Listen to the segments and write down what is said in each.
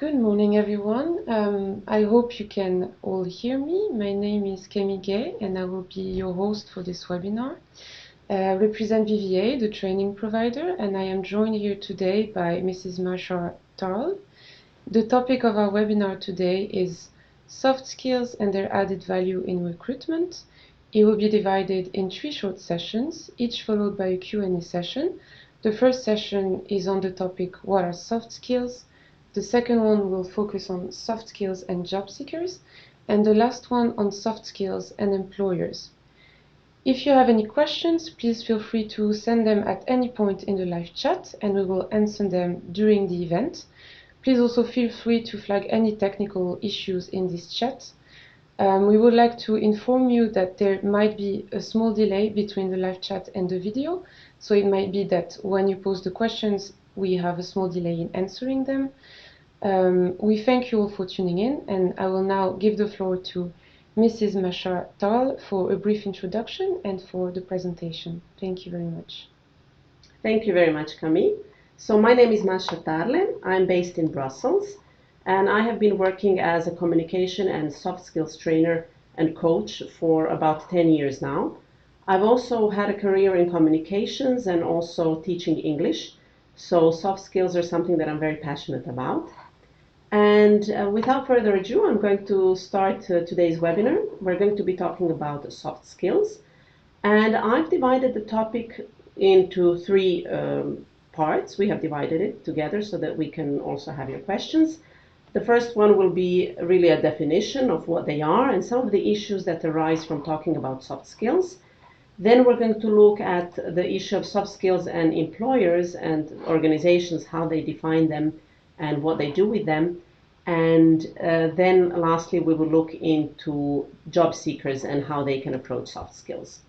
Good morning, everyone. I hope you can all hear me. My name is Camille Gay, and I will be your host for this webinar. I represent VVA, the training provider, and I am joined here today by Mrs. Masha Tarl. The topic of our webinar today is soft skills and their added value in recruitment. It will be divided in 3 short sessions, each followed by a Q&A session. The first session is on the topic, what are soft skills? The second one will focus on soft skills and job seekers, and the last one on soft skills and employers. If you have any questions, please feel free to send them at any point in the live chat, and we will answer them during the event. Please also feel free to flag any technical issues in this chat. We would like to inform you that there might be a small delay between the live chat and the video, so it might be that when you pose the questions, we have a small delay in answering them. We thank you all for tuning in, and I will now give the floor to Mrs. Masha Tarl for a brief introduction and for the presentation. Thank you very much. Thank you very much, Camille. So my name is Masha Tarl. I'm based in Brussels, and I have been working as a communication and soft skills trainer and coach for about 10 years now. I've also had a career in communications and also teaching English, so soft skills are something that I'm very passionate about. And without further ado, I'm going to start today's webinar. We're going to be talking about soft skills, and I've divided the topic into 3 parts. We have divided it together so that we can also have your questions. The first one will be really a definition of what they are and some of the issues that arise from talking about soft skills. Then we're going to look at the issue of soft skills and employers and organizations, how they define them and what they do with them. And then lastly, we will look into job seekers and how they can approach soft skills.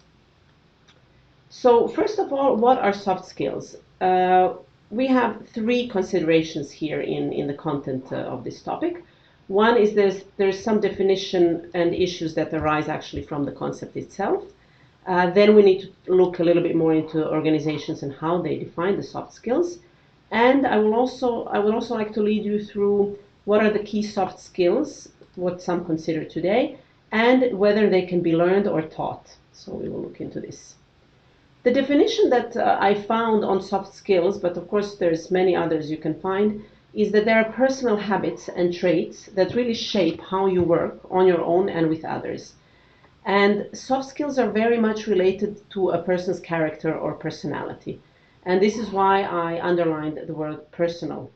So first of all, what are soft skills? We have 3 considerations here in the content of this topic. One is there's some definition and issues that arise actually from the concept itself. Then we need to look a little bit more into organizations and how they define the soft skills. And I would also like to lead you through what are the key soft skills, what some consider today, and whether they can be learned or taught. So we will look into this. The definition that I found on soft skills, but of course there's many others you can find, is that there are personal habits and traits that really shape how you work on your own and with others. And soft skills are very much related to a person's character or personality. And this is why I underlined the word personal.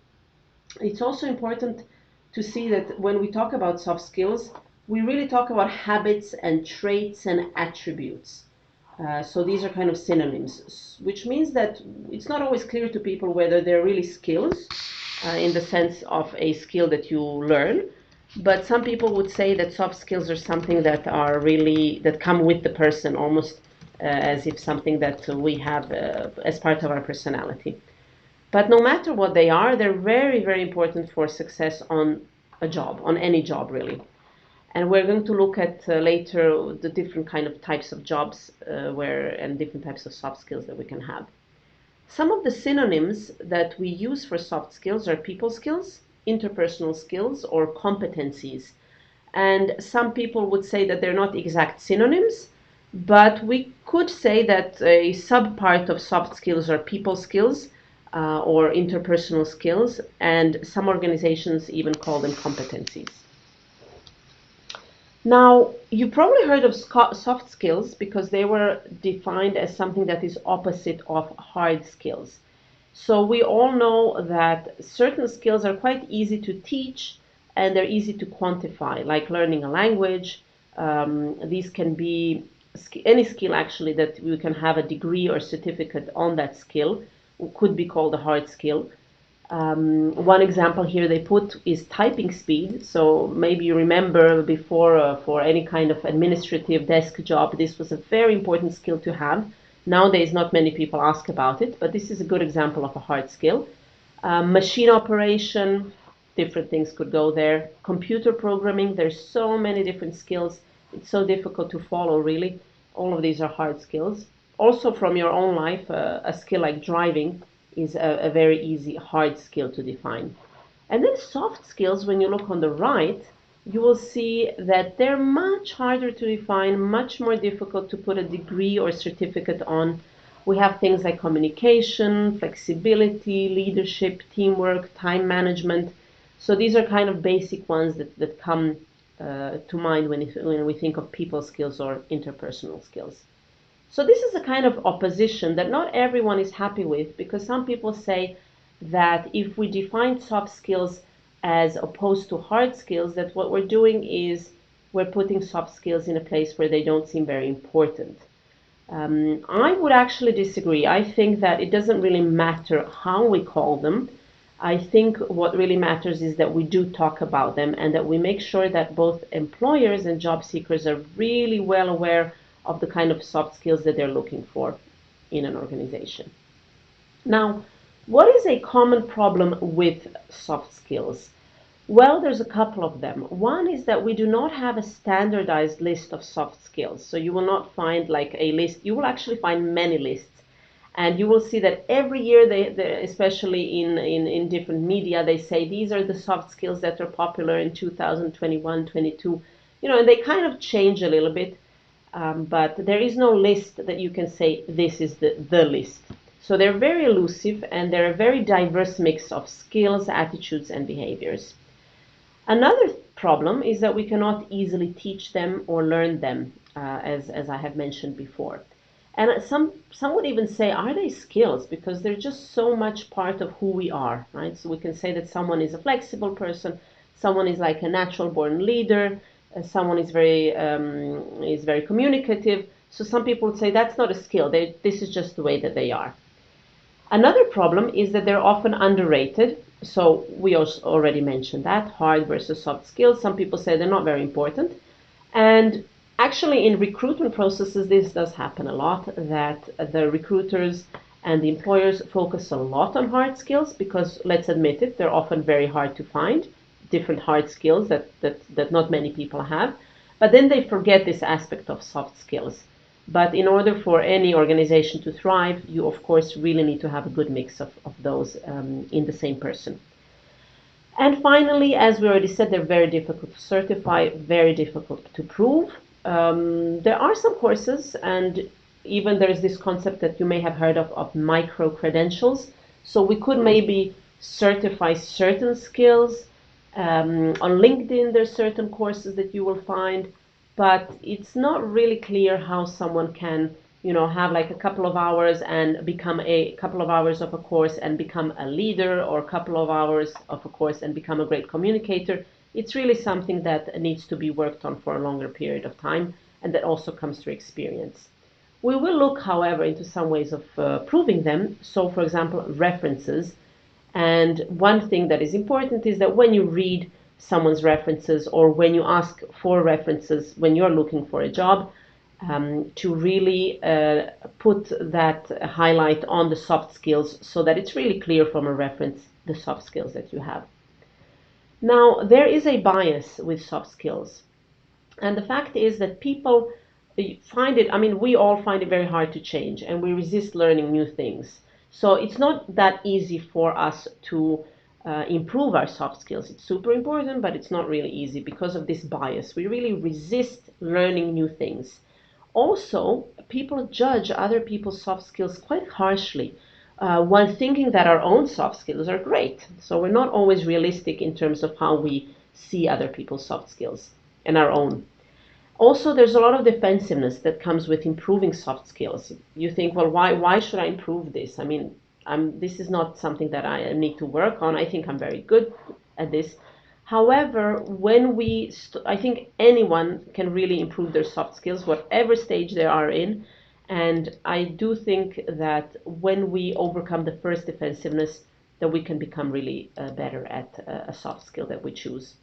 It's also important to see that when we talk about soft skills, we really talk about habits and traits and attributes. So these are kind of synonyms, which means that it's not always clear to people whether they're really skills in the sense of a skill that you learn. But some people would say that soft skills are something that are really, that come with the person, almost as if something that we have as part of our personality. But no matter what they are, they're very, very important for success on a job, on any job really. And we're going to look at later the different kind of types of jobs and different types of soft skills that we can have. Some of the synonyms that we use for soft skills are people skills, interpersonal skills, or competencies. And some people would say that they're not exact synonyms, but we could say that a subpart of soft skills are people skills or interpersonal skills, and some organizations even call them competencies. Now, you probably heard of soft skills because they were defined as something that is opposite of hard skills. So we all know that certain skills are quite easy to teach and they're easy to quantify, like learning a language. These can be any skill actually that you can have a degree or certificate on that skill could be called a hard skill. One example here they put is typing speed. So maybe you remember before for any kind of administrative desk job, this was a very important skill to have. Nowadays, not many people ask about it, but this is a good example of a hard skill. Machine operation, different things could go there. Computer programming, there's so many different skills. It's so difficult to follow, really. All of these are hard skills. Also from your own life, a skill like driving is a very easy, hard skill to define. And then soft skills, when you look on the right, you will see that they're much harder to define, much more difficult to put a degree or certificate on. We have things like communication, flexibility, leadership, teamwork, time management. So these are kind of basic ones that come to mind when we think of people skills or interpersonal skills. So this is a kind of opposition that not everyone is happy with, because some people say that if we define soft skills as opposed to hard skills, that what we're doing is we're putting soft skills in a place where they don't seem very important. I would actually disagree. I think that it doesn't really matter how we call them. I think what really matters is that we do talk about them and that we make sure that both employers and job seekers are really well aware of the kind of soft skills that they're looking for in an organization. Now, what is a common problem with soft skills? Well, there's a couple of them. One is that we do not have a standardized list of soft skills. So you will not find like a list. You will actually find many lists. And you will see that every year, especially in different media, they say these are the soft skills that are popular in 2021, 22. And they kind of change a little bit. But there is no list that you can say this is the list. So they're very elusive and they're a very diverse mix of skills, attitudes, and behaviors. Another problem is that we cannot easily teach them or learn them, as I have mentioned before. And some would even say, are they skills? Because they're just so much part of who we are, right? So we can say that someone is a flexible person, someone is like a natural born leader, someone is very communicative. So some people would say that's not a skill. This is just the way that they are. Another problem is that they're often underrated. So we also already mentioned that, hard versus soft skills. Some people say they're not very important. And actually in recruitment processes, this does happen a lot, that the recruiters and the employers focus a lot on hard skills because, let's admit it, they're often very hard to find, different hard skills that not many people have. But then they forget this aspect of soft skills. But in order for any organization to thrive, you, of course, really need to have a good mix of those in the same person. And finally, as we already said, they're very difficult to certify, very difficult to prove. There are some courses, and even there's this concept that you may have heard of micro-credentials. So we could maybe certify certain skills. On LinkedIn, there's certain courses that you will find. But it's not really clear how someone can, have like a couple of hours and become a couple of hours of a course and become a leader, or a couple of hours of a course and become a great communicator. It's really something that needs to be worked on for a longer period of time, and that also comes through experience. We will look, however, into some ways of proving them. So, for example, references. And one thing that is important is that when you read someone's references, or when you ask for references when you're looking for a job, to really put that highlight on the soft skills so that it's really clear from a reference the soft skills that you have. Now, there is a bias with soft skills. And the fact is that people find it, we all find it very hard to change, and we resist learning new things. So it's not that easy for us to improve our soft skills. It's super important, but it's not really easy because of this bias. We really resist learning new things. Also, people judge other people's soft skills quite harshly, while thinking that our own soft skills are great. So we're not always realistic in terms of how we see other people's soft skills and our own. Also, there's a lot of defensiveness that comes with improving soft skills. You think, well, why should I improve this? This is not something that I need to work on. I think I'm very good at this. However, I think anyone can really improve their soft skills, whatever stage they are in. And I do think that when we overcome the first defensiveness, that we can become really better at a soft skill that we choose.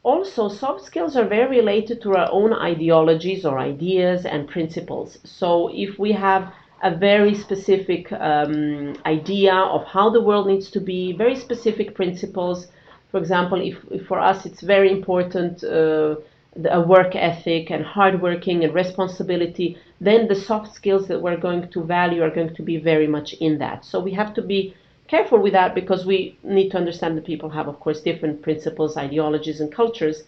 Also, soft skills are very related to our own ideologies or ideas and principles. So if we have a very specific idea of how the world needs to be, very specific principles. For example, if for us it's very important a work ethic and hardworking and responsibility, then the soft skills that we're going to value are going to be very much in that. So we have to be careful with that because we need to understand that people have, of course, different principles, ideologies, and cultures,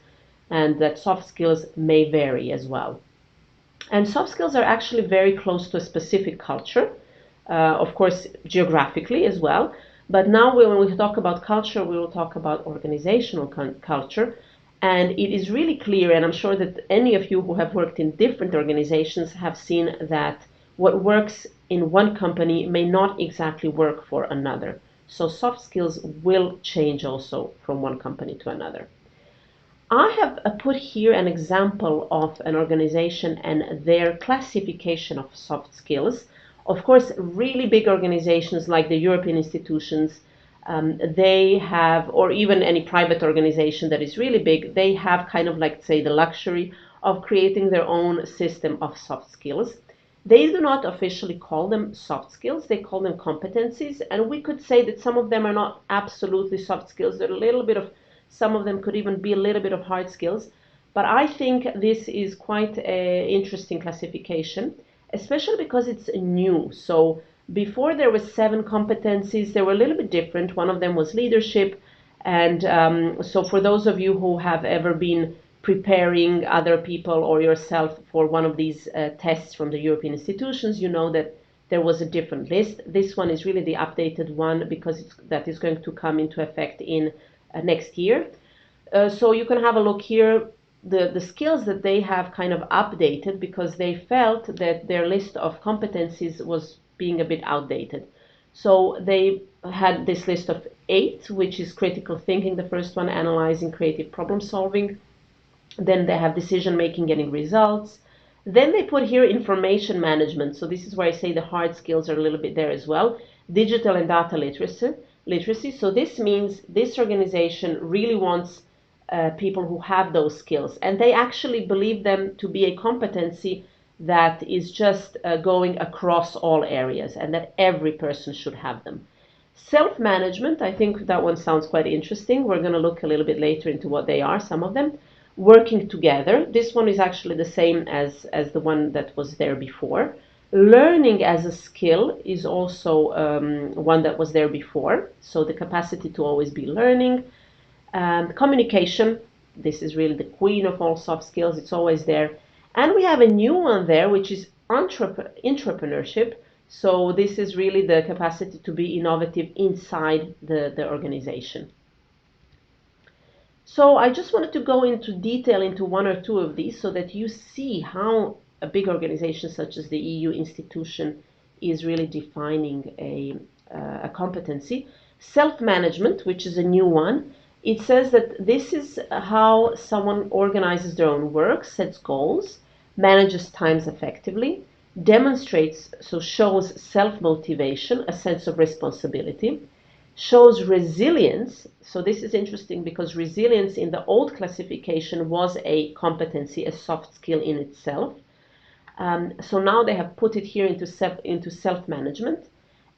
and that soft skills may vary as well. And soft skills are actually very close to a specific culture, of course, geographically as well. But now when we talk about culture, we will talk about organizational culture. And it is really clear, and I'm sure that any of you who have worked in different organizations have seen that what works in one company may not exactly work for another. So soft skills will change also from one company to another. I have put here an example of an organization and their classification of soft skills. Of course, really big organizations like the European institutions, they have, or even any private organization that is really big, they have kind of like, say, the luxury of creating their own system of soft skills. They do not officially call them soft skills, they call them competencies, and we could say that some of them are not absolutely soft skills, they're a little bit of, some of them could even be a little bit of hard skills. But I think this is quite an interesting classification, especially because it's new. So before there were 7 competencies, they were a little bit different. One of them was leadership. And so for those of you who have ever been preparing other people or yourself for one of these tests from the European institutions, you know that there was a different list. This one is really the updated one because that is going to come into effect in next year. So you can have a look here, the skills that they have kind of updated because they felt that their list of competencies was being a bit outdated. So they had this list of 8, which is critical thinking, the first one, analyzing, creative problem solving. Then they have decision making, getting results. Then they put here information management. So this is where I say the hard skills are a little bit there as well. Digital and data literacy. So this means this organization really wants people who have those skills. And they actually believe them to be a competency that is just going across all areas and that every person should have them. Self-management, I think that one sounds quite interesting. We're going to look a little bit later into what they are, some of them. Working together, this one is actually the same as the one that was there before. Learning as a skill is also one that was there before, so the capacity to always be learning. Communication, this is really the queen of all soft skills, it's always there. And we have a new one there, which is entrepreneurship. So this is really the capacity to be innovative inside the organization. So I just wanted to go into detail into 1 or 2 of these so that you see how a big organization such as the EU institution is really defining a competency. Self-management, which is a new one, it says that this is how someone organizes their own work, sets goals, manages times effectively, demonstrates, so shows self-motivation, a sense of responsibility, shows resilience. So this is interesting because resilience in the old classification was a competency, a soft skill in itself. So now they have put it here into self-management,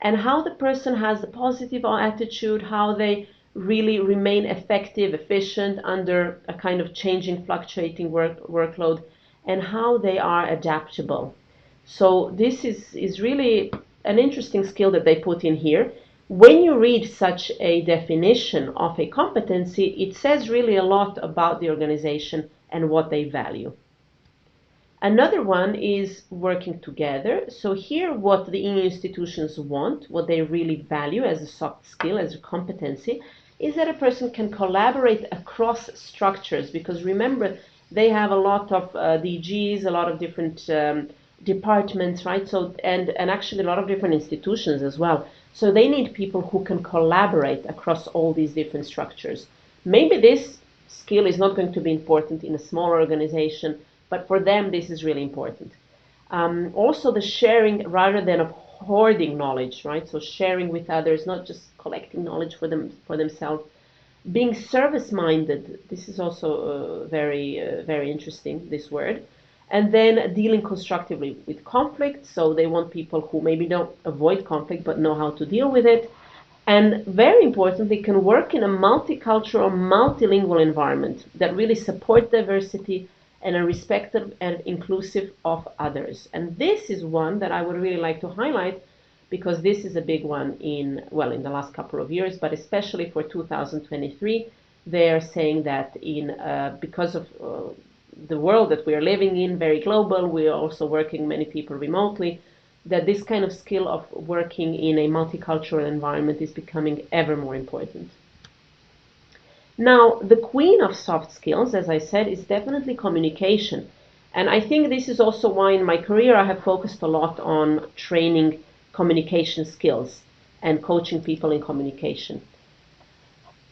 and how the person has a positive attitude, how they really remain effective, efficient under a kind of changing, fluctuating workload, and how they are adaptable. So this is really an interesting skill that they put in here. When you read such a definition of a competency, it says really a lot about the organization and what they value. Another one is working together. So here what the EU institutions want, what they really value as a soft skill, as a competency, is that a person can collaborate across structures, because remember, they have a lot of DGs, a lot of different departments, right? So and actually a lot of different institutions as well. So they need people who can collaborate across all these different structures. Maybe this skill is not going to be important in a smaller organization, but for them this is really important. Also the sharing rather than of hoarding knowledge, right? So sharing with others, not just collecting knowledge for themselves. Being service-minded, this is also very interesting, this word. And then dealing constructively with conflict. So they want people who maybe don't avoid conflict, but know how to deal with it. And very importantly, can work in a multicultural, multilingual environment that really supports diversity and are respectful and inclusive of others. And this is one that I would really like to highlight, because this is a big one in the last couple of years, but especially for 2023. They are saying that because of the world that we are living in, very global, we are also working many people remotely, that this kind of skill of working in a multicultural environment is becoming ever more important. Now, the queen of soft skills, as I said, is definitely communication. And I think this is also why in my career I have focused a lot on training communication skills and coaching people in communication.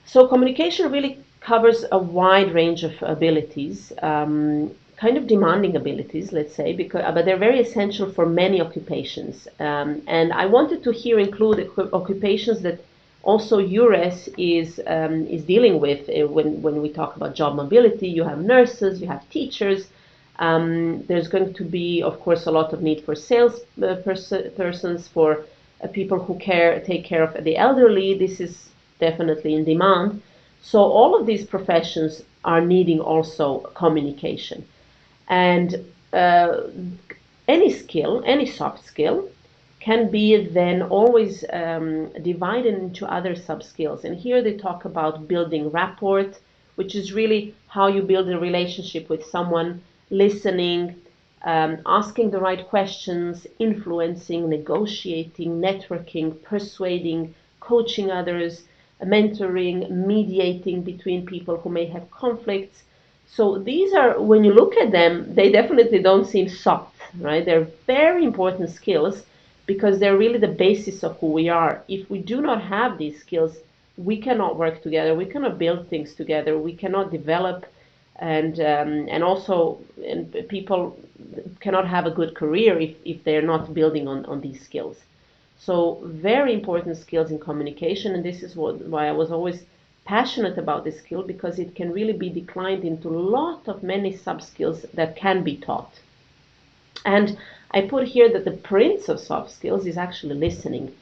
So communication really covers a wide range of abilities, kind of demanding abilities, let's say, but they're very essential for many occupations. And I wanted to here include occupations that also EURES is dealing with when we talk about job mobility. You have nurses, you have teachers. There's going to be, of course, a lot of need for sales persons, for people who take care of the elderly. This is definitely in demand. So all of these professions are needing also communication. And any skill, any soft skill, can be then always divided into other sub-skills. And here they talk about building rapport, which is really how you build a relationship with someone, listening, asking the right questions, influencing, negotiating, networking, persuading, coaching others, mentoring, mediating between people who may have conflicts. So these are, when you look at them, they definitely don't seem soft, right? They're very important skills because they're really the basis of who we are. If we do not have these skills, we cannot work together, we cannot build things together, we cannot develop, and people cannot have a good career if they're not building on these skills. So very important skills in communication, and this is why I was always passionate about this skill, because it can really be declined into many sub-skills that can be taught. And I put here that the prince of soft skills is actually listening.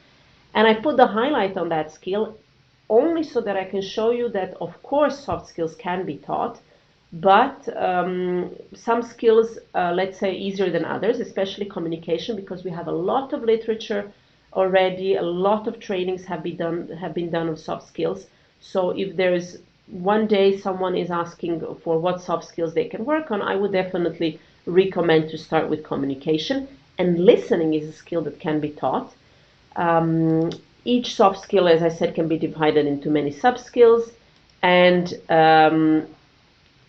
And I put the highlight on that skill only so that I can show you that, of course, soft skills can be taught, but some skills, let's say, easier than others, especially communication, because we have a lot of literature already, a lot of trainings have been done on soft skills. So if there's one day someone is asking for what soft skills they can work on, I would definitely recommend to start with communication. And listening is a skill that can be taught. Each soft skill, as I said, can be divided into many sub-skills, and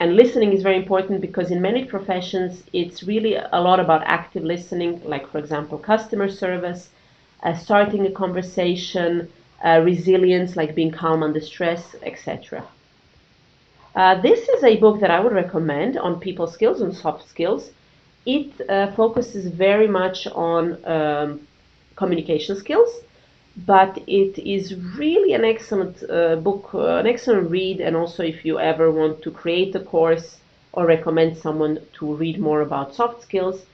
listening is very important because in many professions it's really a lot about active listening, like, for example, customer service, starting a conversation, resilience, like being calm under stress, etc. This is a book that I would recommend on people skills, on soft skills. It focuses very much on communication skills, but it is really an excellent book, an excellent read, and also if you ever want to create a course or recommend someone to read more about soft skills.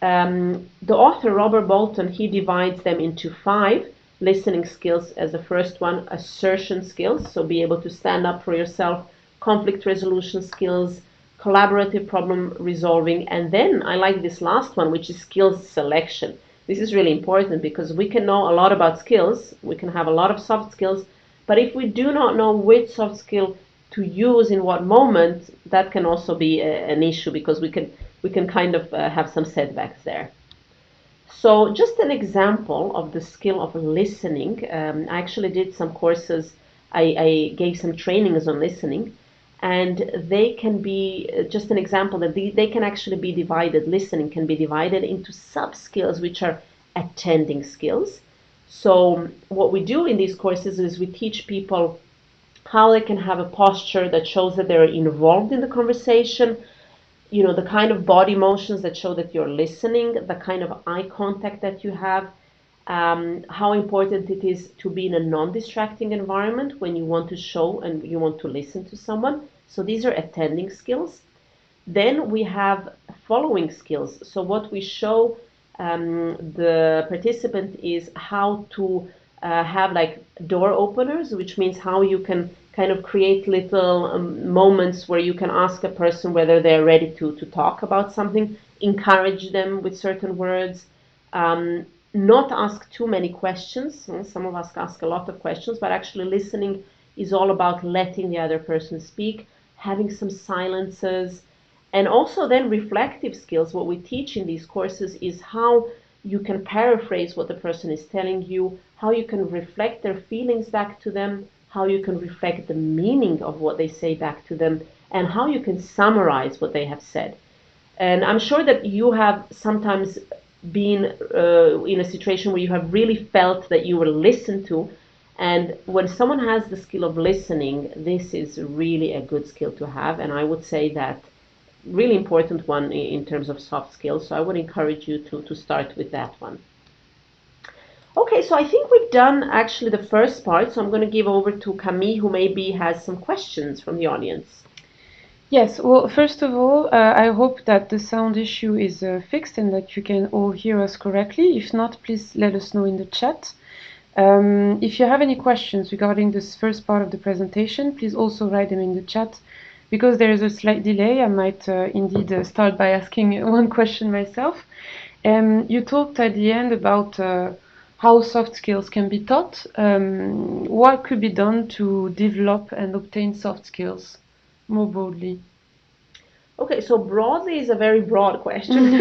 The author, Robert Bolton, he divides them into 5 listening skills as the first one: assertion skills, so be able to stand up for yourself, conflict resolution skills, collaborative problem resolving, and then I like this last one, which is skills selection. This is really important because we can know a lot about skills, we can have a lot of soft skills, but if we do not know which soft skill to use in what moment, that can also be an issue, because we can kind of have some setbacks there. So just an example of the skill of listening. I actually did some courses, I gave some trainings on listening, and they can be just an example that they can actually be divided. Listening can be divided into sub-skills, which are attending skills. So what we do in these courses is we teach people how they can have a posture that shows that they're involved in the conversation, the kind of body motions that show that you're listening, the kind of eye contact that you have, how important it is to be in a non-distracting environment when you want to show and you want to listen to someone. So these are attending skills. Then we have following skills. So what we show the participant is how to have like door openers, which means how you can kind of create little moments where you can ask a person whether they're ready to talk about something, encourage them with certain words, not ask too many questions. Some of us ask a lot of questions, but actually listening is all about letting the other person speak, having some silences, and also then reflective skills. What we teach in these courses is how you can paraphrase what the person is telling you, how you can reflect their feelings back to them, how you can reflect the meaning of what they say back to them, and how you can summarize what they have said. And I'm sure that you have sometimes been in a situation where you have really felt that you were listened to. And when someone has the skill of listening, this is really a good skill to have. And I would say that really important one in terms of soft skills. So I would encourage you to start with that one. Okay, so I think we've done actually the first part. So I'm going to give over to Camille, who maybe has some questions from the audience. Yes, well, first of all, I hope that the sound issue is fixed and that you can all hear us correctly. If not, please let us know in the chat. If you have any questions regarding this first part of the presentation, please also write them in the chat. Because there is a slight delay, I might indeed start by asking one question myself. You talked at the end about how soft skills can be taught. What could be done to develop and obtain soft skills more broadly? Okay, so broadly is a very broad question.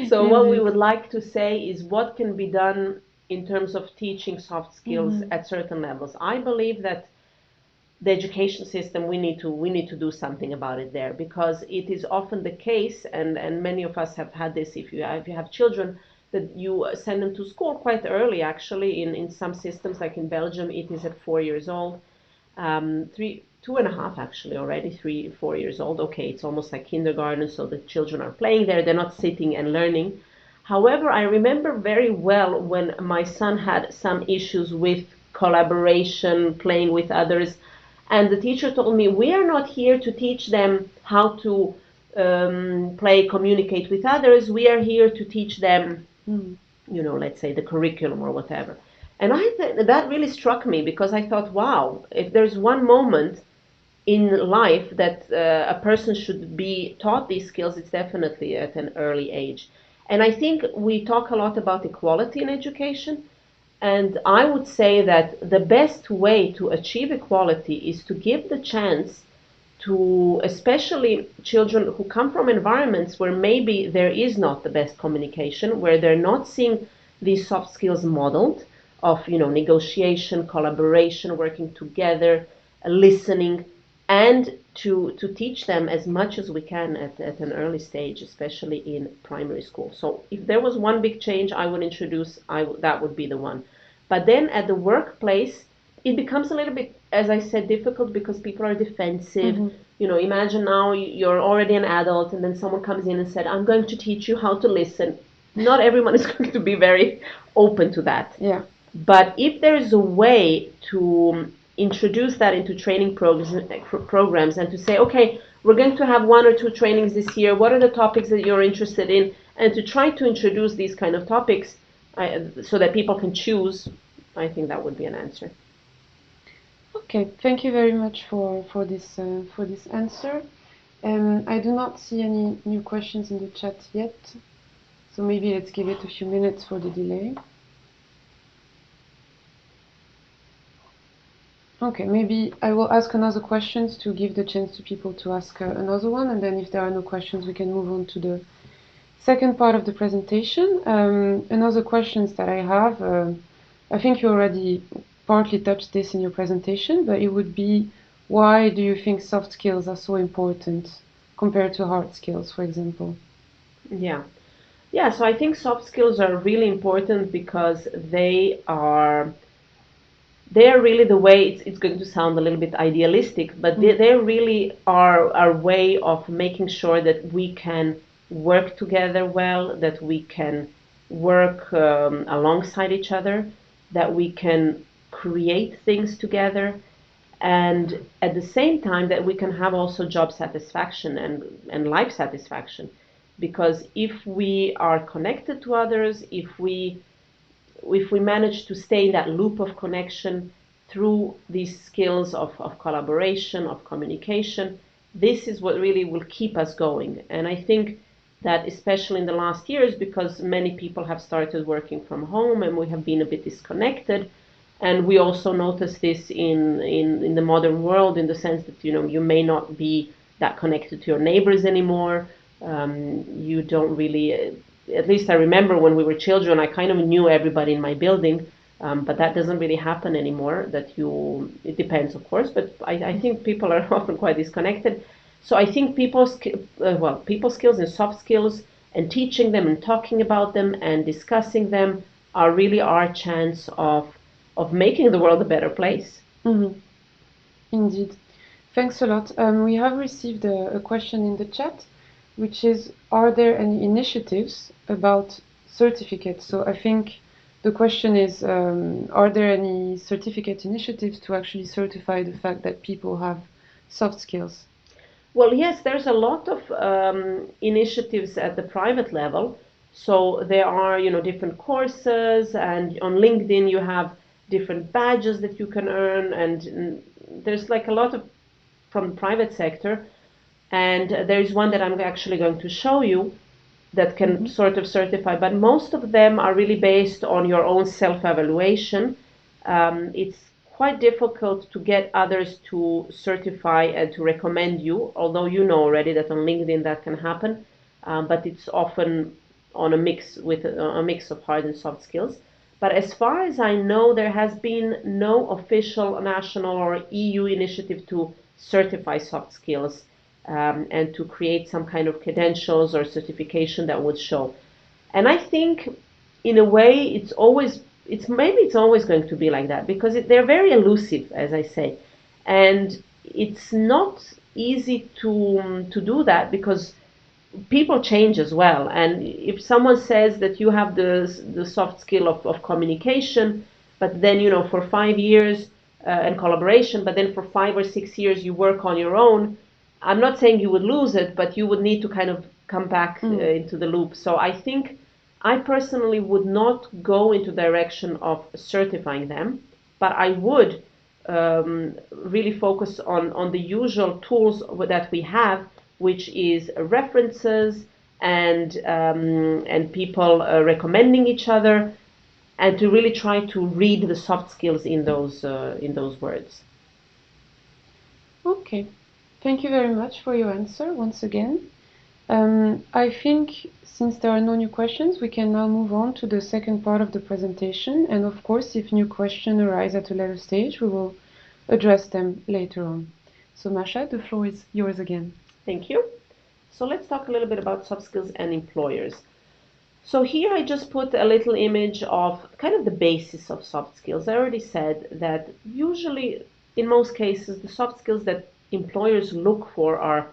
So what we would like to say is what can be done in terms of teaching soft skills at certain levels. I believe that the education system, we need to do something about it there, because it is often the case, and many of us have had this, if you have children, that you send them to school quite early. Actually, in some systems, like in Belgium, it is at 4 years old. 2.5 actually already, 3, 4 years old. Okay, it's almost like kindergarten, so the children are playing there, they're not sitting and learning. However, I remember very well when my son had some issues with collaboration, playing with others, and the teacher told me, we are not here to teach them how to play, communicate with others. We are here to teach them, let's say the curriculum or whatever. And that really struck me, because I thought, wow, if there's one moment in life that a person should be taught these skills, it's definitely at an early age. And I think we talk a lot about equality in education. And I would say that the best way to achieve equality is to give the chance to especially children who come from environments where maybe there is not the best communication, where they're not seeing these soft skills modeled of, negotiation, collaboration, working together, listening, and to teach them as much as we can at an early stage, especially in primary school. So if there was one big change I would introduce, that would be the one. But then at the workplace, it becomes a little bit, as I said, difficult, because people are defensive. Imagine now you're already an adult, and then someone comes in and said, I'm going to teach you how to listen. Not everyone is going to be very open to that. Yeah. But if there is a way to introduce that into training programs, and to say, okay, we're going to have 1 or 2 trainings this year. What are the topics that you're interested in? And to try to introduce these kind of topics so that people can choose, I think that would be an answer. Okay, thank you very much for this answer. I do not see any new questions in the chat yet, so maybe let's give it a few minutes for the delay. Okay, maybe I will ask another questions to give the chance to people to ask another one, and then if there are no questions, we can move on to the second part of the presentation. Another questions that I have, I think you already partly touched this in your presentation, but it would be, why do you think soft skills are so important compared to hard skills, for example? Yeah, so I think soft skills are really important because they are really the way, it's going to sound a little bit idealistic, but they really are our way of making sure that we can work together well, that we can work alongside each other, that we can create things together, and at the same time that we can have also job satisfaction and life satisfaction. Because if we are connected to others, if we manage to stay in that loop of connection through these skills of collaboration, of communication, this is what really will keep us going. And I think that especially in the last years, because many people have started working from home and we have been a bit disconnected. And we also notice this in the modern world, in the sense that, you may not be that connected to your neighbors anymore. You don't really, at least I remember when we were children, I kind of knew everybody in my building, but that doesn't really happen anymore. It depends, of course, but I think people are often quite disconnected. So I think people skills and soft skills, and teaching them and talking about them and discussing them are really our chance of making the world a better place. Mm-hmm. Indeed. Thanks a lot. We have received a question in the chat, which is, are there any initiatives about certificates? So I think the question is, are there any certificate initiatives to actually certify the fact that people have soft skills? Well, yes, there's a lot of initiatives at the private level. So there are, different courses, and on LinkedIn you have different badges that you can earn, and there's like a lot of from the private sector. And there's one that I'm actually going to show you that can sort of certify, but most of them are really based on your own self-evaluation. It's quite difficult to get others to certify and to recommend you, although you know already that on LinkedIn that can happen, but it's often on a mix of hard and soft skills. But as far as I know, there has been no official national or EU initiative to certify soft skills, and to create some kind of credentials or certification that would show. And I think, in a way, it's always going to be like that, because they're very elusive, as I say, and it's not easy to do that, because people change as well. And if someone says that you have the soft skill of communication, but then, for 5 years, and collaboration, but then for 5 or 6 years you work on your own, I'm not saying you would lose it, but you would need to kind of come back into the loop. So I think I personally would not go into direction of certifying them, but I would really focus on the usual tools that we have, which is references and people recommending each other, and to really try to read the soft skills in those words. Okay. Thank you very much for your answer once again. I think since there are no new questions, we can now move on to the second part of the presentation. And of course, if new questions arise at a later stage, we will address them later on. So Masha, the floor is yours again. Thank you. So let's talk a little bit about soft skills and employers. So here I just put a little image of kind of the basis of soft skills. I already said that usually, in most cases, the soft skills that employers look for are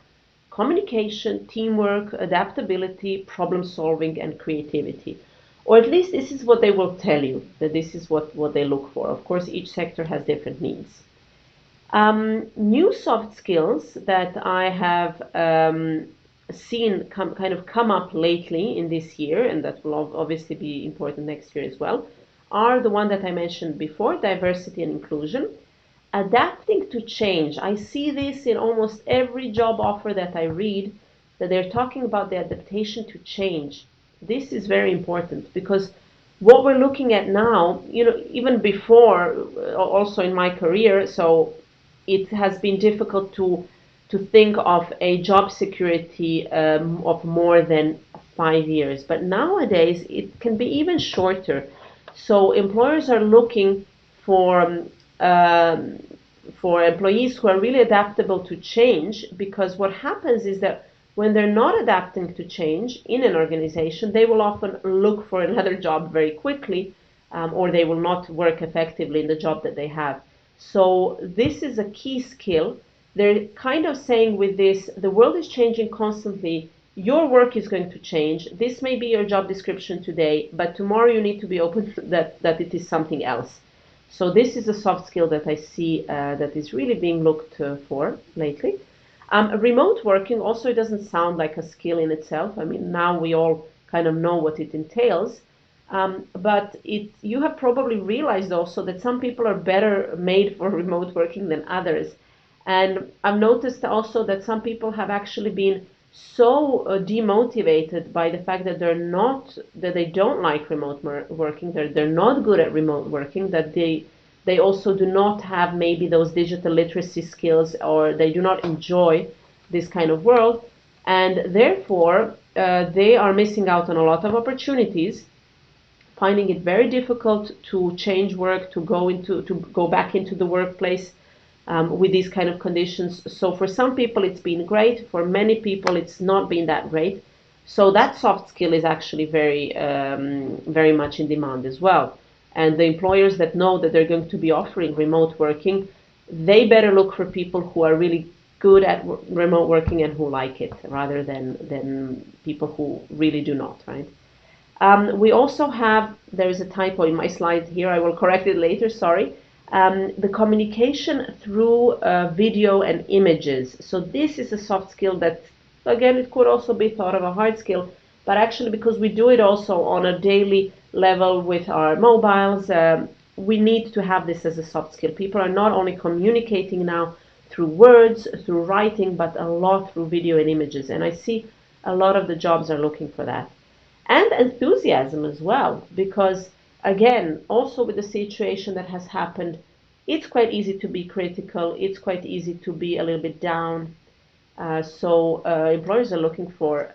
communication, teamwork, adaptability, problem solving, and creativity. Or at least this is what they will tell you, that this is what they look for. Of course, each sector has different needs. New soft skills that I have seen come up lately in this year, and that will obviously be important next year as well, are the one that I mentioned before: diversity and inclusion. Adapting to change. I see this in almost every job offer that I read, that they're talking about the adaptation to change. This is very important, because what we're looking at now, even before, also in my career, so it has been difficult to think of a job security of more than 5 years. But nowadays, it can be even shorter. So employers are looking for employees who are really adaptable to change, because what happens is that when they're not adapting to change in an organization, they will often look for another job very quickly, or they will not work effectively in the job that they have. So this is a key skill. They're kind of saying with this, the world is changing constantly. Your work is going to change. This may be your job description today, but tomorrow you need to be open that it is something else. So this is a soft skill that I see that is really being looked for lately. Remote working also doesn't sound like a skill in itself. I mean, now we all kind of know what it entails. But you have probably realized also that some people are better made for remote working than others. And I've noticed also that some people have actually been so demotivated by the fact that they don't like remote working, they're not good at remote working, that they also do not have maybe those digital literacy skills, or they do not enjoy this kind of world, and therefore they are missing out on a lot of opportunities, finding it very difficult to change work, to go back into the workplace with these kind of conditions. So for some people it's been great, for many people it's not been that great. So that soft skill is actually very much in demand as well. And the employers that know that they're going to be offering remote working, they better look for people who are really good at remote working and who like it, rather than people who really do not, right? We also have, there is a typo in my slide here, I will correct it later, sorry. The communication through video and images. So this is a soft skill that, again, it could also be thought of a hard skill, but actually because we do it also on a daily level with our mobiles, we need to have this as a soft skill. People are not only communicating now through words, through writing, but a lot through video and images. And I see a lot of the jobs are looking for that. And enthusiasm as well, because again, also with the situation that has happened, it's quite easy to be critical, it's quite easy to be a little bit down. So employers are looking for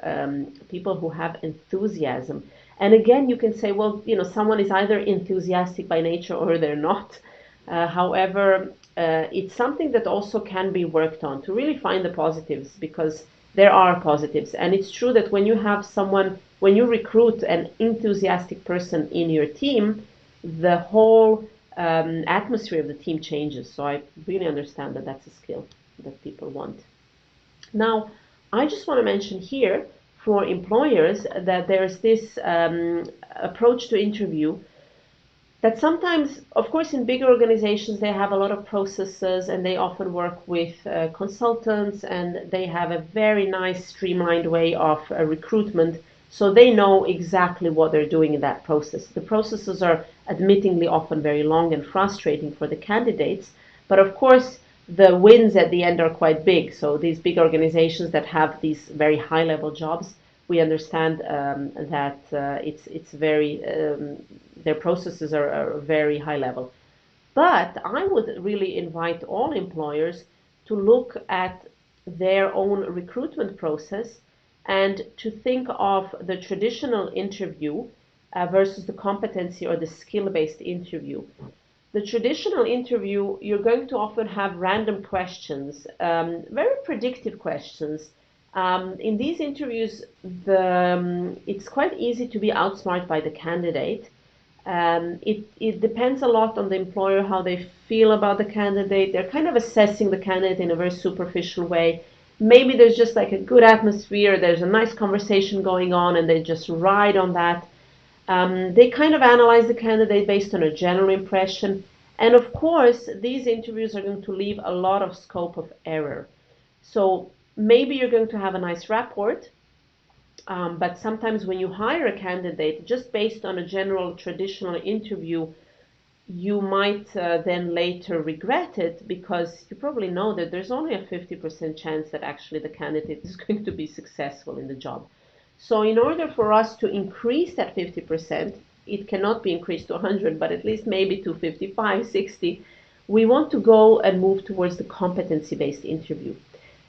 people who have enthusiasm. And again, you can say, well, someone is either enthusiastic by nature or they're not. However, it's something that also can be worked on to really find the positives, because there are positives. And it's true that when you recruit an enthusiastic person in your team, the whole atmosphere of the team changes. So I really understand that that's a skill that people want. Now, I just want to mention here for employers that there's this approach to interview that sometimes, of course, in bigger organizations, they have a lot of processes and they often work with consultants, and they have a very nice streamlined way of recruitment. So they know exactly what they're doing in that process. The processes are admittingly often very long and frustrating for the candidates, but of course, the wins at the end are quite big. So these big organizations that have these very high-level jobs, we understand that it's very their processes are very high level. But I would really invite all employers to look at their own recruitment process and to think of the traditional interview versus the competency or the skill-based interview. The traditional interview, you're going to often have random questions, very predictive questions. In these interviews, it's quite easy to be outsmarted by the candidate. It depends a lot on the employer, how they feel about the candidate. They're kind of assessing the candidate in a very superficial way. Maybe there's just like a good atmosphere, there's a nice conversation going on, and they just ride on that. They kind of analyze the candidate based on a general impression. And of course, these interviews are going to leave a lot of scope of error. So maybe you're going to have a nice rapport, but sometimes when you hire a candidate, just based on a general traditional interview, you might then later regret it, because you probably know that there's only a 50% chance that actually the candidate is going to be successful in the job. So in order for us to increase that 50%, it cannot be increased to 100, but at least maybe to 55, 60, we want to go and move towards the competency-based interview,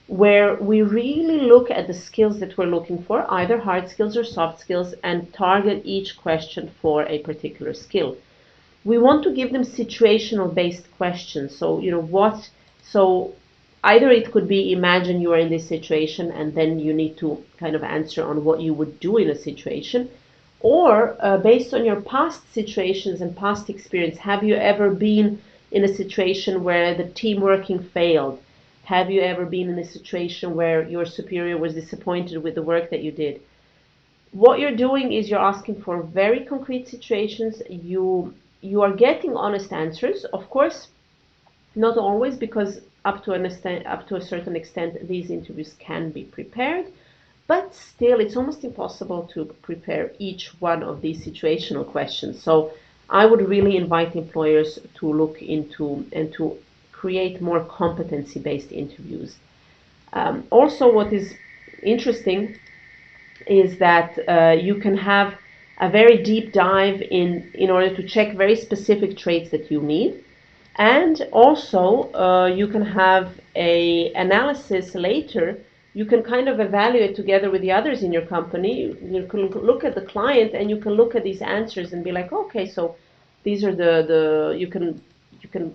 where we really look at the skills that we're looking for, either hard skills or soft skills, and target each question for a particular skill. We want to give them situational based questions. So, so either it could be, imagine you are in this situation and then you need to kind of answer on what you would do in a situation, or based on your past situations and past experience, have you ever been in a situation where the team working failed? Have you ever been in a situation where your superior was disappointed with the work that you did? What you're doing is you're asking for very concrete situations. You are getting honest answers, of course, not always, because up to a certain extent these interviews can be prepared, but still it's almost impossible to prepare each one of these situational questions. So I would really invite employers to look into and to create more competency-based interviews. Also, what is interesting is that you can have a very deep dive in order to check very specific traits that you need. And also, you can have a analysis later. You can kind of evaluate together with the others in your company. You can look at the client and you can look at these answers and be like, okay, so these are the you can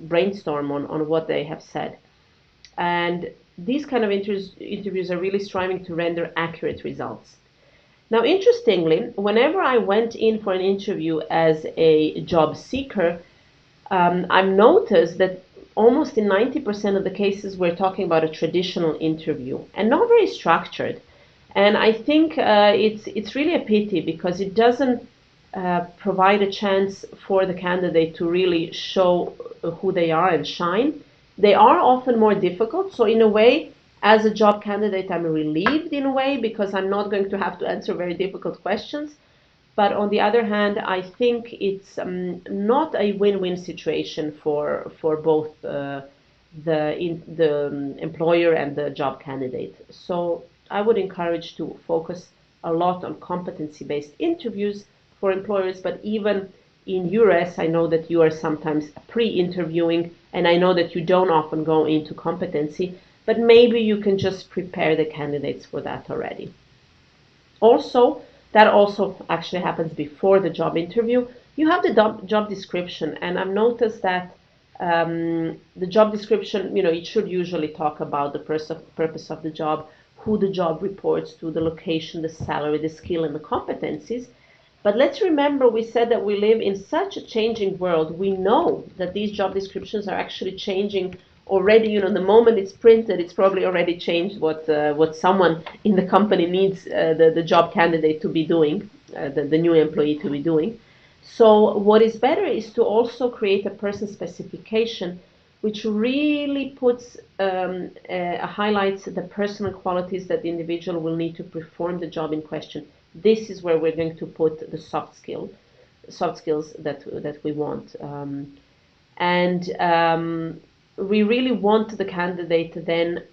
brainstorm on what they have said. And these kind of interviews are really striving to render accurate results. Now, interestingly, whenever I went in for an interview as a job seeker, I've noticed that almost in 90% of the cases we're talking about a traditional interview and not very structured. And I think it's really a pity because it doesn't provide a chance for the candidate to really show who they are and shine. They are often more difficult. So in a way, as a job candidate, I'm relieved in a way because I'm not going to have to answer very difficult questions. But on the other hand, I think it's not a win-win situation for both the employer and the job candidate. So I would encourage to focus a lot on competency-based interviews for employers, but even in EURES, I know that you are sometimes pre-interviewing, and I know that you don't often go into competency, but maybe you can just prepare the candidates for that already. Also, that also actually happens before the job interview. You have the job description, and I've noticed that the job description, it should usually talk about the purpose of the job, who the job reports to, the location, the salary, the skill, and the competencies. But let's remember, we said that we live in such a changing world. We know that these job descriptions are actually changing already. The moment it's printed, it's probably already changed what someone in the company needs the job candidate to be doing, the new employee to be doing. So what is better is to also create a person specification which really puts highlights the personal qualities that the individual will need to perform the job in question. This is where we're going to put the soft skills that we want, we really want the candidate then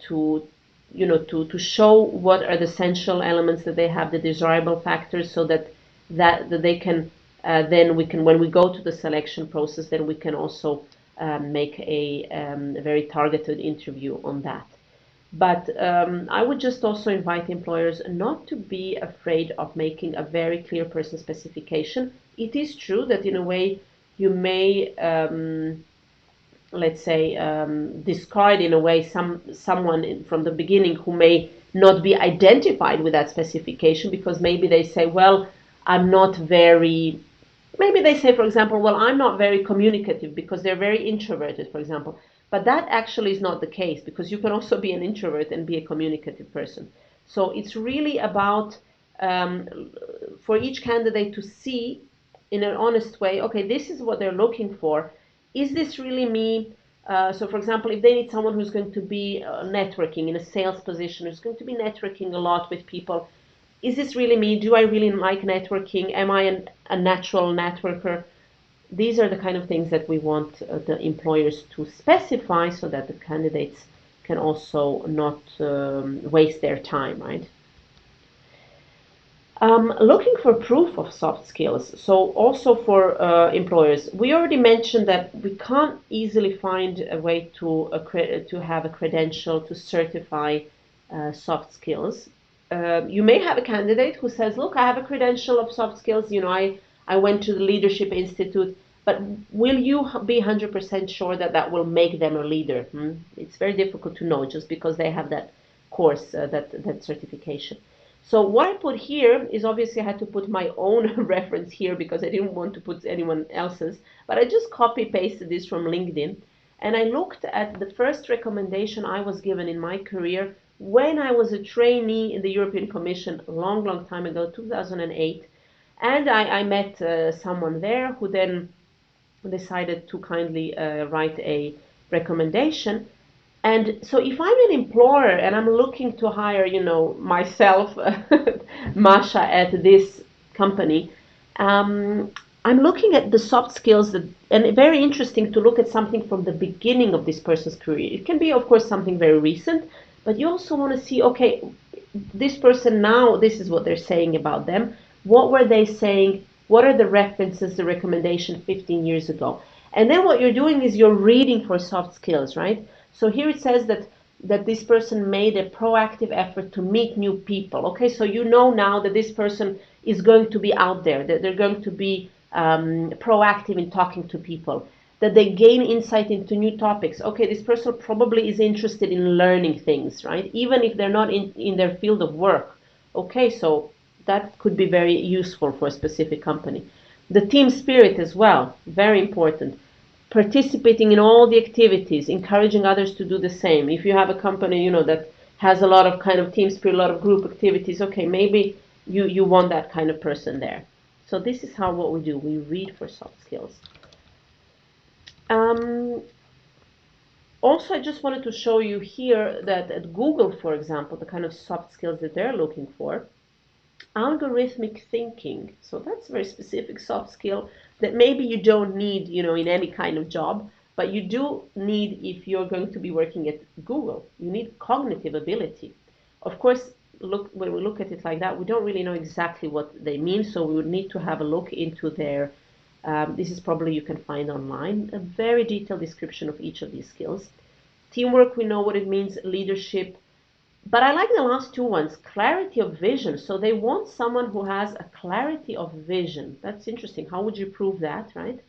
to show what are the essential elements that they have, the desirable factors, so that they can then when we go to the selection process, then we can also make a very targeted interview on that. But I would just also invite employers not to be afraid of making a very clear person specification. It is true that in a way you may let's say discard in a way someone from the beginning who may not be identified with that specification, because maybe they say, well, maybe they say, for example, well, I'm not very communicative, because they're very introverted, for example. But that actually is not the case, because you can also be an introvert and be a communicative person. So it's really about for each candidate to see in an honest way, okay, this is what they're looking for. Is this really me? So for example, if they need someone who's going to be networking in a sales position, who's going to be networking a lot with people, is this really me? Do I really like networking? Am I a natural networker? These are the kind of things that we want the employers to specify, so that the candidates can also not waste their time, right? Looking for proof of soft skills. So also for employers, we already mentioned that we can't easily find a way to have a credential to certify soft skills. You may have a candidate who says, look, I have a credential of soft skills, I went to the Leadership Institute, but will you be 100% sure that that will make them a leader? It's very difficult to know just because they have that course, that certification. So what I put here is, obviously I had to put my own reference here because I didn't want to put anyone else's, but I just copy pasted this from LinkedIn, and I looked at the first recommendation I was given in my career when I was a trainee in the European Commission a long, long time ago, 2008, and I met someone there who then decided to kindly write a recommendation. And so if I'm an employer and I'm looking to hire, myself, Masha, at this company, I'm looking at the soft skills and it's very interesting to look at something from the beginning of this person's career. It can be, of course, something very recent, but you also want to see, okay, this person now, this is what they're saying about them. What were they saying? What are the references, the recommendation 15 years ago? And then what you're doing is you're reading for soft skills, right? So here it says that this person made a proactive effort to meet new people. Okay, so you know now that this person is going to be out there, that they're going to be proactive in talking to people, that they gain insight into new topics. Okay, this person probably is interested in learning things, right? Even if they're not in their field of work. Okay, so that could be very useful for a specific company. The team spirit as well, very important. Participating in all the activities, encouraging others to do the same. If you have a company, that has a lot of kind of team spirit, a lot of group activities, okay, maybe you want that kind of person there. So this is how what we do. We read for soft skills. Um, Also, I just wanted to show you here that at Google, for example, the kind of soft skills that they're looking for, algorithmic thinking. So that's a very specific soft skill that maybe you don't need, in any kind of job, but you do need if you're going to be working at Google. You need cognitive ability. Of course, when we look at it like that, we don't really know exactly what they mean, so we would need to have a look into their this is probably you can find online, a very detailed description of each of these skills. Teamwork, we know what it means, leadership. But I like the last two ones, clarity of vision. So they want someone who has a clarity of vision. That's interesting. How would you prove that, right?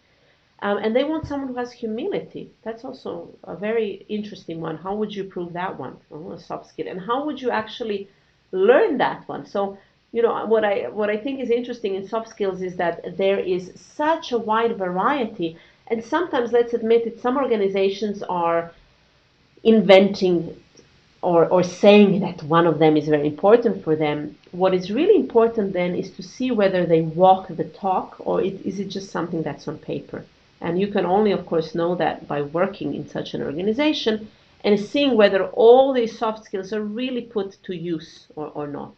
And they want someone who has humility. That's also a very interesting one. How would you prove that one? Oh, a soft skill. And how would you actually learn that one? So, what I think is interesting in soft skills is that there is such a wide variety. And sometimes, let's admit it, some organizations are inventing or saying that one of them is very important for them. What is really important then is to see whether they walk the talk, or is it just something that's on paper. And you can only, of course, know that by working in such an organization and seeing whether all these soft skills are really put to use or not.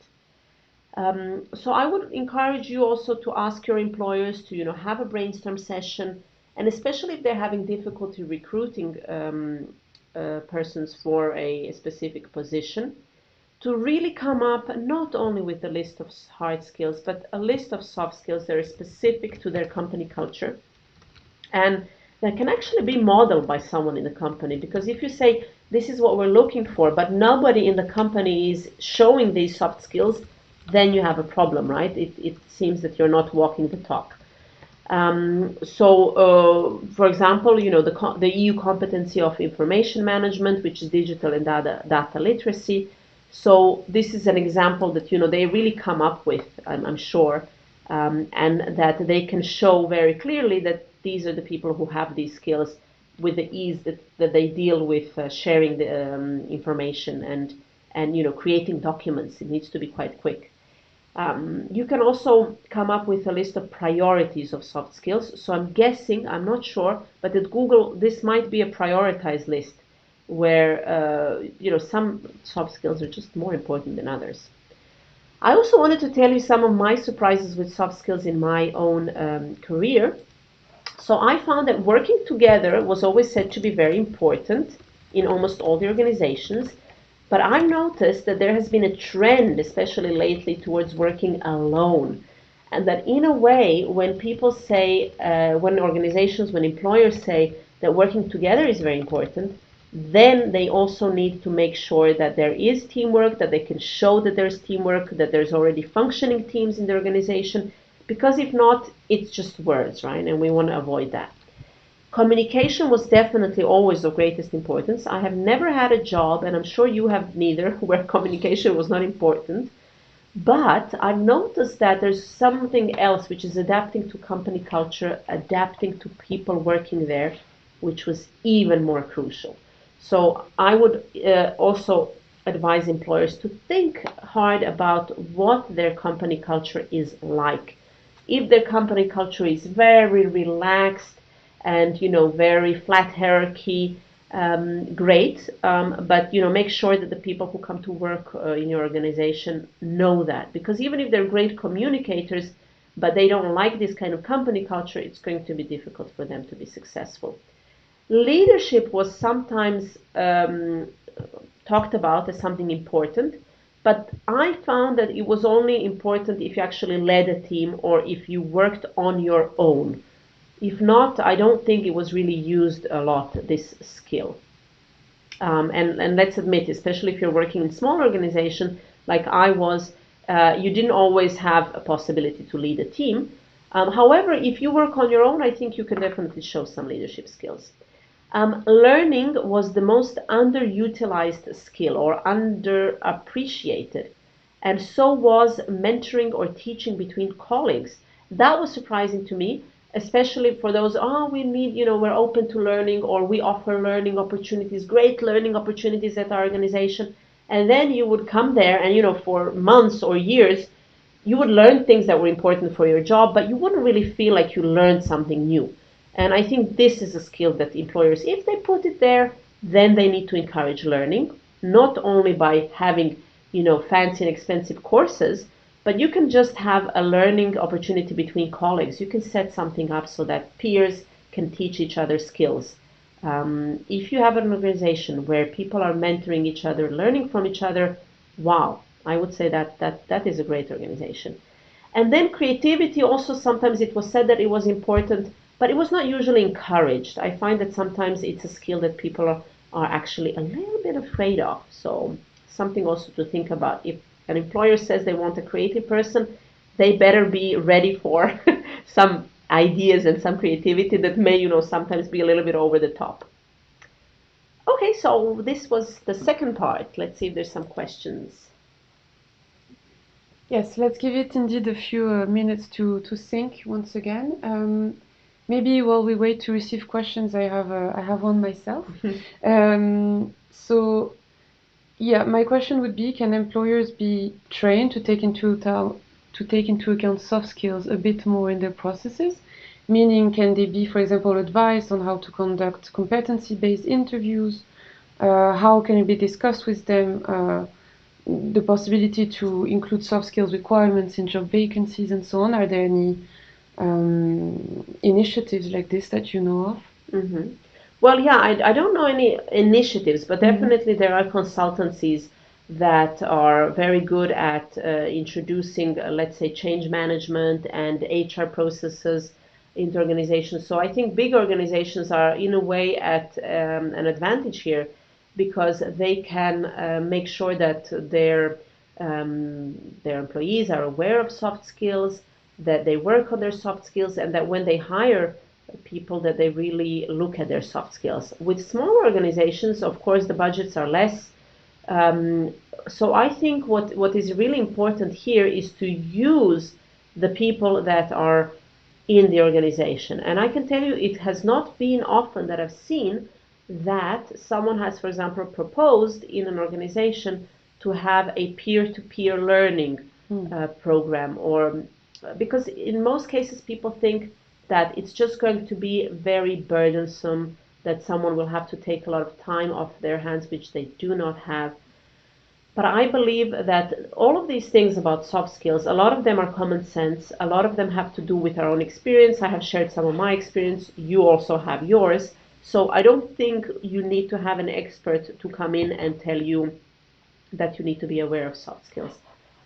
So I would encourage you also to ask your employers to, have a brainstorm session, and especially if they're having difficulty recruiting persons for a specific position, to really come up not only with a list of hard skills, but a list of soft skills that are specific to their company culture and that can actually be modeled by someone in the company. Because if you say, this is what we're looking for, but nobody in the company is showing these soft skills, then you have a problem, right? It seems that you're not walking the talk. For example, the EU competency of information management, which is digital and data literacy. So this is an example that, they really come up with, I'm sure, and that they can show very clearly that these are the people who have these skills with the ease that they deal with sharing the information and creating documents. It needs to be quite quick. You can also come up with a list of priorities of soft skills. So I'm guessing, I'm not sure, but at Google, this might be a prioritized list where, some soft skills are just more important than others. I also wanted to tell you some of my surprises with soft skills in my own career. So I found that working together was always said to be very important in almost all the organizations. But I've noticed that there has been a trend, especially lately, towards working alone. And that in a way, when people say, when organizations, when employers say that working together is very important, then they also need to make sure that there is teamwork, that they can show that there's teamwork, that there's already functioning teams in the organization. Because if not, it's just words, right? And we want to avoid that. Communication was definitely always of greatest importance. I have never had a job, and I'm sure you have neither, where communication was not important. But I've noticed that there's something else, which is adapting to company culture, adapting to people working there, which was even more crucial. So I would also advise employers to think hard about what their company culture is like. If their company culture is very relaxed and very flat hierarchy, great, but make sure that the people who come to work in your organization know that, because even if they're great communicators but they don't like this kind of company culture, it's going to be difficult for them to be successful. Leadership was sometimes talked about as something important, but I found that it was only important if you actually led a team or if you worked on your own. If not, I don't think it was really used a lot, this skill. And let's admit, especially if you're working in small organization like I was, you didn't always have a possibility to lead a team. However, if you work on your own, I think you can definitely show some leadership skills. Learning was the most underutilized skill or underappreciated, and so was mentoring or teaching between colleagues. That was surprising to me, especially for those, oh, we need, we're open to learning, or we offer learning opportunities, great learning opportunities at our organization. And then you would come there and, for months or years, you would learn things that were important for your job, but you wouldn't really feel like you learned something new. And I think this is a skill that employers, if they put it there, then they need to encourage learning, not only by having, fancy and expensive courses, but you can just have a learning opportunity between colleagues. You can set something up so that peers can teach each other skills. If you have an organization where people are mentoring each other, learning from each other, wow, I would say that is a great organization. And then creativity also, sometimes it was said that it was important, but it was not usually encouraged. I find that sometimes it's a skill that people are actually a little bit afraid of. So something also to think about. If an employer says they want a creative person, they better be ready for some ideas and some creativity that may, sometimes be a little bit over the top. Okay, so this was the second part. Let's see if there's some questions. Yes, let's give it indeed a few minutes to think once again. Maybe while we wait to receive questions, I have one myself. So, yeah, my question would be: can employers be trained to take into account soft skills a bit more in their processes? Meaning, can they be, for example, advised on how to conduct competency-based interviews? How can it be discussed with them? The possibility to include soft skills requirements in job vacancies and so on. Are there any initiatives like this that you know of? Mm-hmm. Well, yeah, I don't know any initiatives, but definitely there are consultancies that are very good at introducing, let's say, change management and HR processes into organizations. So I think big organizations are, in a way, at an advantage here because they can make sure that their employees are aware of soft skills, that they work on their soft skills, and that when they hire people that they really look at their soft skills. With smaller organizations, of course, the budgets are less. So I think what is really important here is to use the people that are in the organization. And I can tell you, it has not been often that I've seen that someone has, for example, proposed in an organization to have a peer-to-peer learning program, or because in most cases people think that it's just going to be very burdensome, that someone will have to take a lot of time off their hands, which they do not have. But I believe that all of these things about soft skills, a lot of them are common sense. A lot of them have to do with our own experience. I have shared some of my experience. You also have yours. So I don't think you need to have an expert to come in and tell you that you need to be aware of soft skills.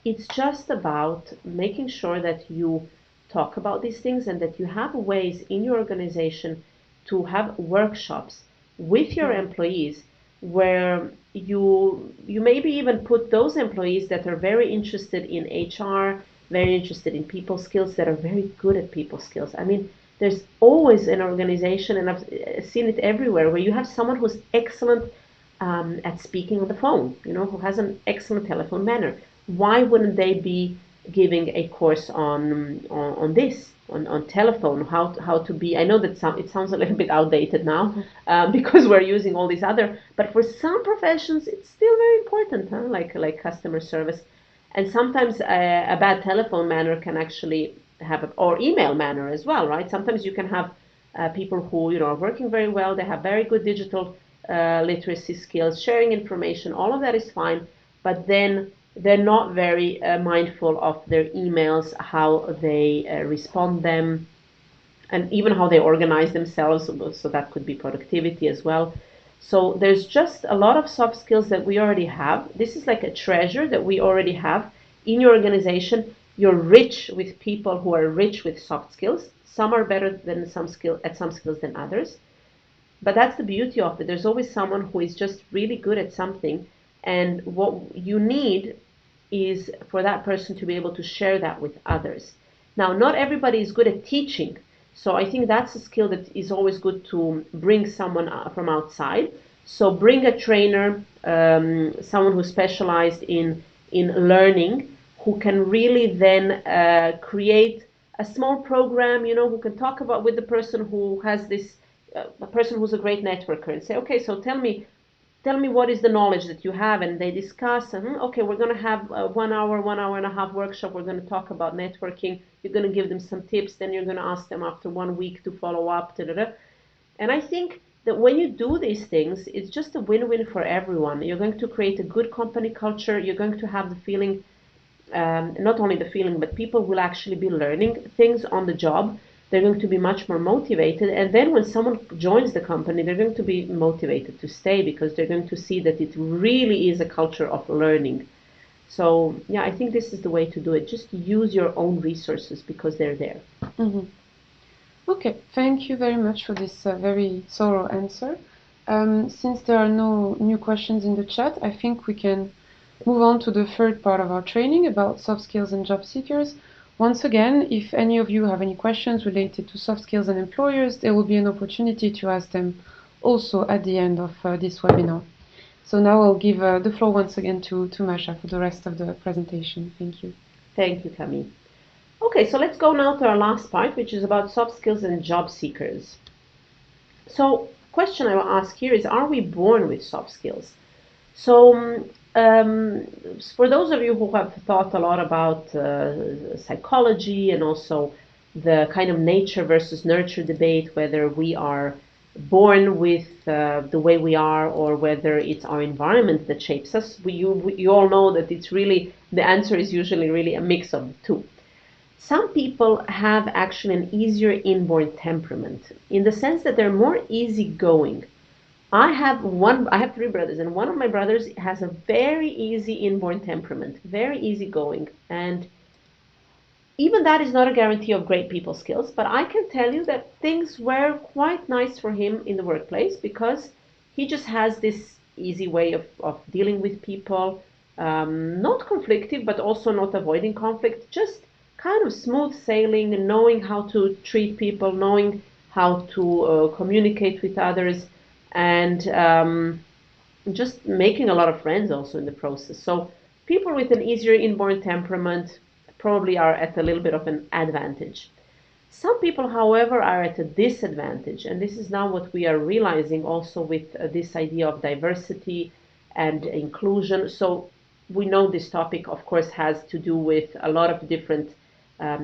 It's just about making sure that you talk about these things and that you have ways in your organization to have workshops with your employees where you maybe even put those employees that are very interested in HR, very interested in people skills, that are very good at people skills. I mean, there's always an organization, and I've seen it everywhere, where you have someone who's excellent at speaking on the phone, who has an excellent telephone manner. Why wouldn't they be giving a course on this, on telephone, how to be? I know that it sounds a little bit outdated now because we're using all these other, but for some professions it's still very important, like customer service. And sometimes a bad telephone manner can actually have, or email manner as well, right? Sometimes you can have people who are working very well, they have very good digital literacy skills, sharing information, all of that is fine, but then they're not very mindful of their emails, how they respond them, and even how they organize themselves. So that could be productivity as well. So there's just a lot of soft skills that we already have. This is like a treasure that we already have in your organization. You're rich with people who are rich with soft skills. Some are better than some skills than others. But that's the beauty of it. There's always someone who is just really good at something, and what you need is for that person to be able to share that with others. Now, not everybody is good at teaching, so I think that's a skill that is always good to bring someone from outside. So bring a trainer, someone who's specialized in learning, who can really then create a small program, who can talk about with the person who has this, a person who's a great networker, and say, okay, so tell me what is the knowledge that you have, and they discuss, and okay, we're going to have a 1 hour, 1 hour and a half workshop. We're going to talk about networking. You're going to give them some tips, then you're going to ask them after 1 week to follow up. And I think that when you do these things, it's just a win-win for everyone. You're going to create a good company culture. You're going to have the feeling, not only the feeling, but people will actually be learning things on the job. They're going to be much more motivated. And then when someone joins the company, they're going to be motivated to stay because they're going to see that it really is a culture of learning. So, yeah, I think this is the way to do it. Just use your own resources because they're there. Mm-hmm. Okay, thank you very much for this very thorough answer. Since there are no new questions in the chat, I think we can move on to the third part of our training about soft skills and job seekers. Once again, if any of you have any questions related to soft skills and employers, there will be an opportunity to ask them also at the end of this webinar. So now I'll give the floor once again to Masha for the rest of the presentation. Thank you. Thank you, Camille. Okay, so let's go now to our last part, which is about soft skills and job seekers. So, question I will ask here is, are we born with soft skills? So, for those of you who have thought a lot about psychology and also the kind of nature versus nurture debate, whether we are born with the way we are or whether it's our environment that shapes us, you all know that it's really, the answer is usually really a mix of the two. Some people have actually an easier inborn temperament in the sense that they're more easygoing. I have 3 brothers, and one of my brothers has a very easy inborn temperament, very easygoing, and even that is not a guarantee of great people skills, but I can tell you that things were quite nice for him in the workplace because he just has this easy way of dealing with people, not conflictive, but also not avoiding conflict, just kind of smooth sailing, knowing how to treat people, knowing how to communicate with others, and just making a lot of friends also in the process. So people with an easier inborn temperament probably are at a little bit of an advantage. Some people, however, are at a disadvantage, and this is now what we are realizing also with this idea of diversity and inclusion. So we know this topic, of course, has to do with a lot of different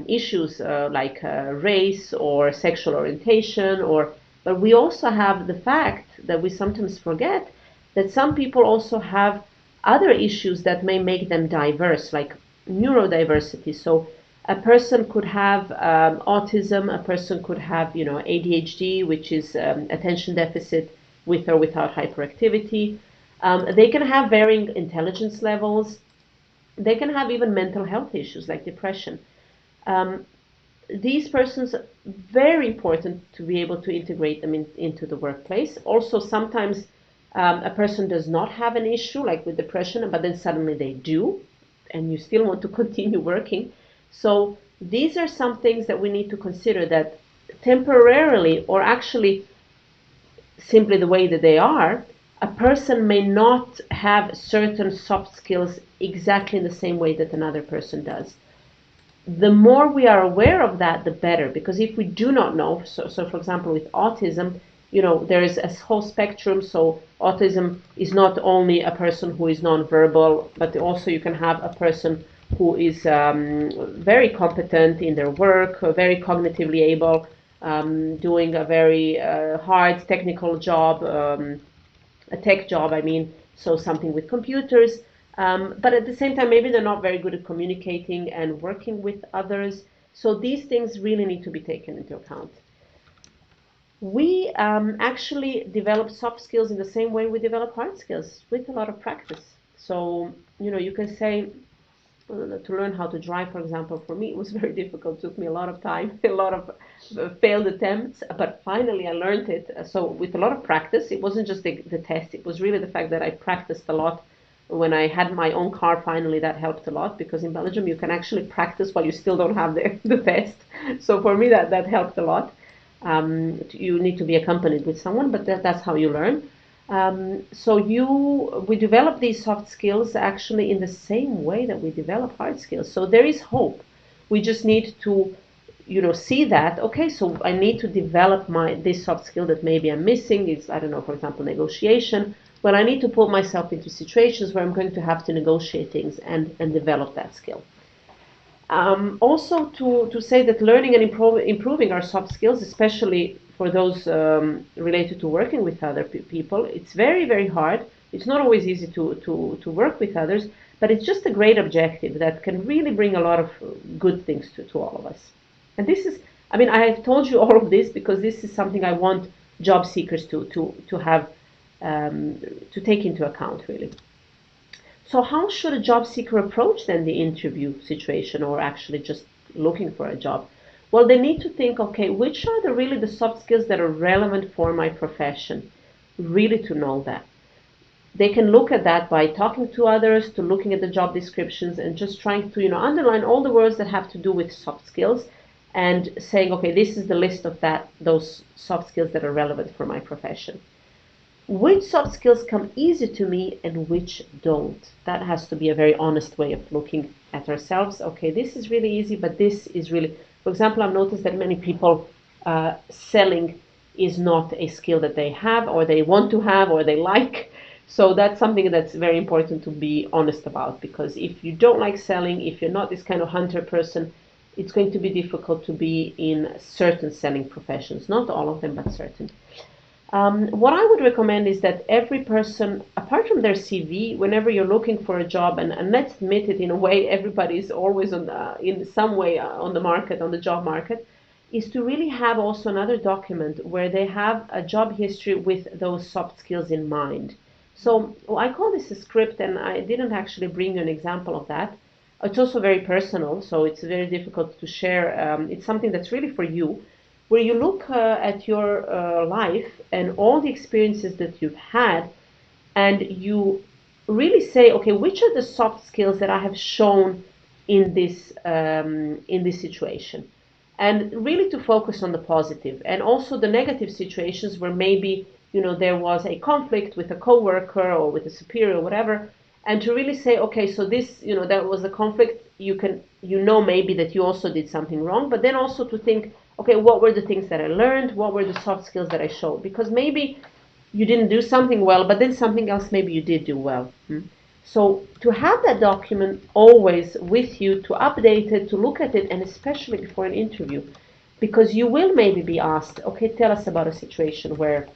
issues like race or sexual orientation, but we also have the fact that we sometimes forget that some people also have other issues that may make them diverse, like neurodiversity. So a person could have autism, a person could have, ADHD, which is attention deficit with or without hyperactivity. They can have varying intelligence levels. They can have even mental health issues like depression. These persons, very important to be able to integrate them into the workplace. Also, sometimes a person does not have an issue like with depression, but then suddenly they do, and you still want to continue working. So these are some things that we need to consider, that temporarily, or actually simply the way that they are, a person may not have certain soft skills exactly in the same way that another person does. The more we are aware of that, the better. Because if we do not know, so for example, with autism, there is a whole spectrum. So autism is not only a person who is nonverbal, but also you can have a person who is very competent in their work, very cognitively able, doing a very hard technical job, a tech job, I mean, so something with computers. But at the same time, maybe they're not very good at communicating and working with others. So these things really need to be taken into account. We actually develop soft skills in the same way we develop hard skills, with a lot of practice. So, you can say to learn how to drive, for example, for me, it was very difficult. It took me a lot of time, a lot of failed attempts, but finally I learned it. So with a lot of practice, it wasn't just the test, it was really the fact that I practiced a lot. When I had my own car, finally, that helped a lot, because in Belgium you can actually practice while you still don't have the test. So for me, that helped a lot. You need to be accompanied with someone, but that's how you learn. So we develop these soft skills actually in the same way that we develop hard skills. So there is hope. We just need to, see that, okay, so I need to develop this soft skill that maybe I'm missing. It's, I don't know, for example, negotiation. Well, I need to put myself into situations where I'm going to have to negotiate things and develop that skill. Also to say that learning and improving our soft skills, especially for those related to working with other people, it's very, very hard. It's not always easy to work with others, but it's just a great objective that can really bring a lot of good things to all of us. And this is, I mean, I have told you all of this because this is something I want job seekers to have, to take into account, really. So how should a job seeker approach then the interview situation, or actually just looking for a job? Well, they need to think, okay, which are really the soft skills that are relevant for my profession? Really to know that. They can look at that by talking to others, to looking at the job descriptions, and just trying to, underline all the words that have to do with soft skills, and saying, okay, this is the list of those soft skills that are relevant for my profession. Which soft skills come easy to me and which don't? That has to be a very honest way of looking at ourselves. Okay, this is really easy, but this is really, for example, I've noticed that many people, selling is not a skill that they have, or they want to have, or they like. So that's something that's very important to be honest about, because if you don't like selling, if you're not this kind of hunter person, it's going to be difficult to be in certain selling professions. Not all of them, but certain. What I would recommend is that every person, apart from their CV, whenever you're looking for a job, and let's admit it, in a way, everybody is always in some way on the market, on the job market, is to really have also another document where they have a job history with those soft skills in mind. So I call this a script, and I didn't actually bring you an example of that. It's also very personal, so it's very difficult to share. It's something that's really for you, where you look at your life and all the experiences that you've had, and you really say, okay, which are the soft skills that I have shown in this situation, and really to focus on the positive, and also the negative situations where maybe there was a conflict with a coworker or with a superior or whatever, and to really say, okay, so this, that was a conflict. You can, maybe that you also did something wrong, but then also to think, okay, what were the things that I learned? What were the soft skills that I showed? Because maybe you didn't do something well, but then something else maybe you did do well. So to have that document always with you, to update it, to look at it, and especially before an interview, because you will maybe be asked, okay, tell us about a situation where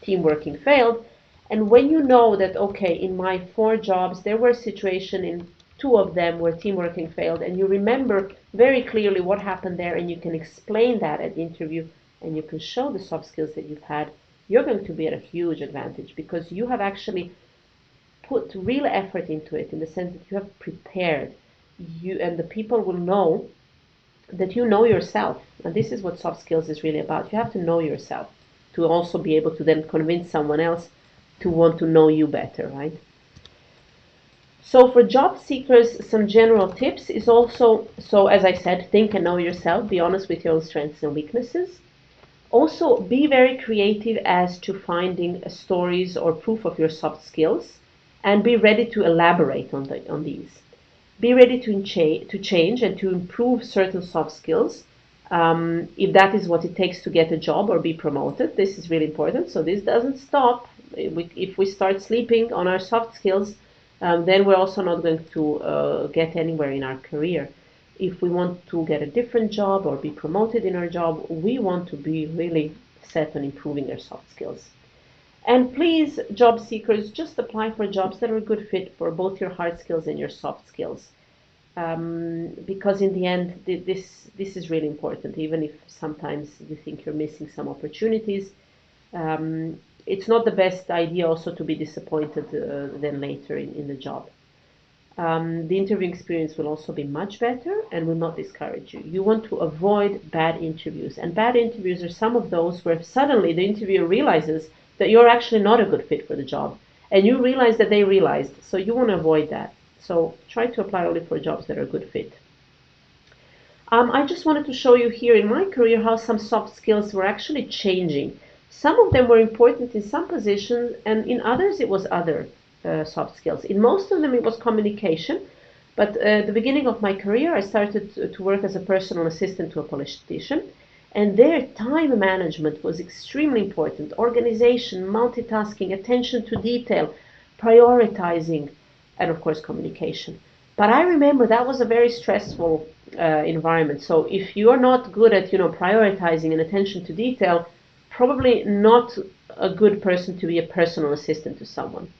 team working failed. And when you know that, okay, in my 4 jobs, there were situations in 2 of them where team working failed, and you remember very clearly what happened there, and you can explain that at the interview, and you can show the soft skills that you've had, you're going to be at a huge advantage, because you have actually put real effort into it, in the sense that you have prepared. And the people will know that you know yourself. And this is what soft skills is really about. You have to know yourself to also be able to then convince someone else to want to know you better, right? So for job seekers, some general tips is also, so as I said, think and know yourself, be honest with your own strengths and weaknesses. Also, be very creative as to finding stories or proof of your soft skills, and be ready to elaborate on these. Be ready to change and to improve certain soft skills, if that is what it takes to get a job or be promoted. This is really important. So this doesn't stop. If we start sleeping on our soft skills, then we're also not going to get anywhere in our career. If we want to get a different job or be promoted in our job, we want to be really set on improving our soft skills. And please, job seekers, just apply for jobs that are a good fit for both your hard skills and your soft skills. because in the end, this is really important. Even if sometimes you think you're missing some opportunities, it's not the best idea also to be disappointed then later in the job. The interview experience will also be much better and will not discourage you. You want to avoid bad interviews. And bad interviews are some of those where suddenly the interviewer realizes that you're actually not a good fit for the job. And you realize that they realized. So you want to avoid that. So try to apply only for jobs that are a good fit. I just wanted to show you here in my career how some soft skills were actually changing. Some of them were important in some positions, and in others it was other soft skills. In most of them it was communication, but at the beginning of my career I started to work as a personal assistant to a politician, and their time management was extremely important. Organization, multitasking, attention to detail, prioritizing, and of course communication. But I remember that was a very stressful environment. So if you're not good at prioritizing and attention to detail, probably not a good person to be a personal assistant to someone.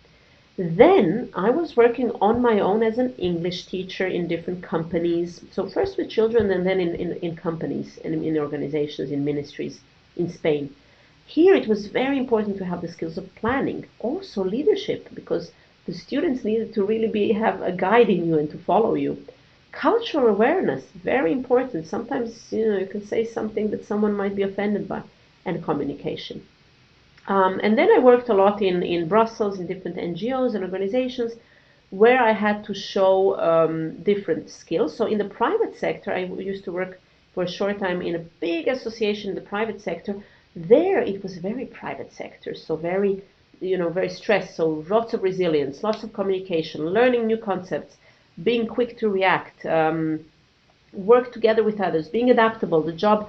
Then I was working on my own as an English teacher in different companies. So first with children and then in companies and in organizations, in ministries in Spain. Here it was very important to have the skills of planning, also leadership, because the students needed to really have a guiding you and to follow you. Cultural awareness, very important. Sometimes you can say something that someone might be offended by, and communication. And then I worked a lot in Brussels in different NGOs and organizations where I had to show different skills. So in the private sector, I used to work for a short time in a big association in the private sector. There it was very private sector, so very stressed. So lots of resilience, lots of communication, learning new concepts, being quick to react, work together with others, being adaptable. The job,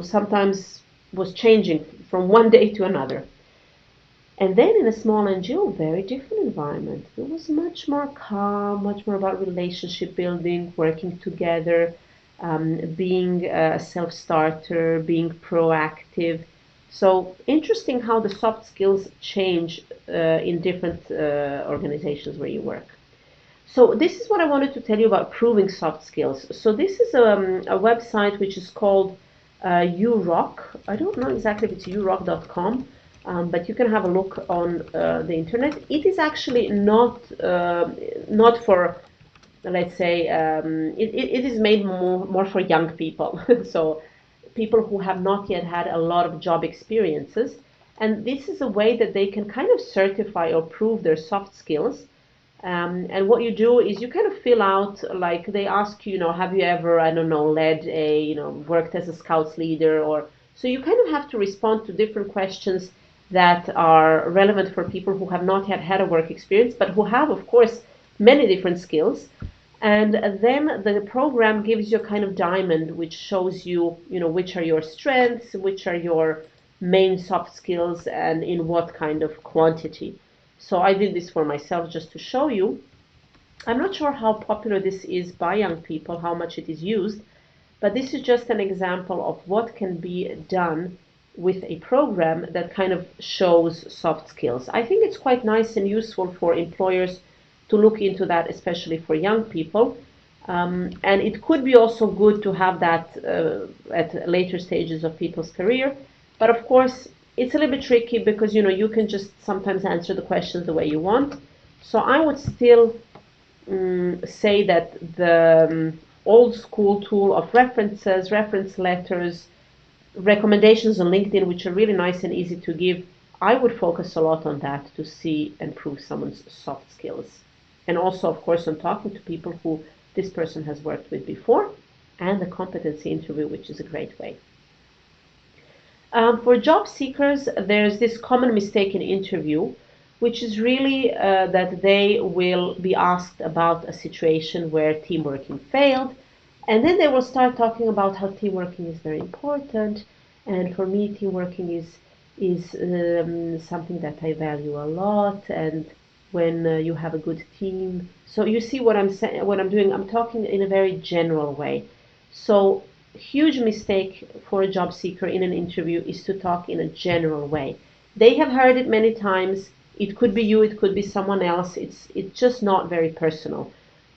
sometimes was changing from one day to another. And then in a small NGO, very different environment. It was much more calm, much more about relationship building, working together, being a self-starter, being proactive. So interesting how the soft skills change in different organizations where you work. So this is what I wanted to tell you about proving soft skills. So this is a website which is called EUROC. I don't know exactly if it's EUROC.com, but you can have a look on the internet. It is actually not for, let's say, it is made more for young people. So people who have not yet had a lot of job experiences. And this is a way that they can kind of certify or prove their soft skills. And what you do is you kind of fill out, like they ask you, have you ever, I don't know, led a, worked as a Scouts leader, or so you kind of have to respond to different questions that are relevant for people who have not yet had a work experience, but who have, of course, many different skills. And then the program gives you a kind of diamond, which shows you, which are your strengths, which are your main soft skills, and in what kind of quantity. So I did this for myself just to show you. I'm not sure how popular this is by young people, how much it is used, but this is just an example of what can be done with a program that kind of shows soft skills. I think it's quite nice and useful for employers to look into that, especially for young people. And it could be also good to have that at later stages of people's career. But of course, it's a little bit tricky because you can just sometimes answer the questions the way you want. So I would still say that the old school tool of references, reference letters, recommendations on LinkedIn, which are really nice and easy to give, I would focus a lot on that to see and prove someone's soft skills. And also, of course, on talking to people who this person has worked with before, and the competency interview, which is a great way. For job seekers, there's this common mistake in interview, which is really that they will be asked about a situation where team working failed, and then they will start talking about how team working is very important, and for me, team working is something that I value a lot, and when you have a good team. So you see what I'm saying, what I'm doing. I'm talking in a very general way. So huge mistake for a job seeker in an interview is to talk in a general way. They have heard it many times. It could be you, it could be someone else. It's just not very personal.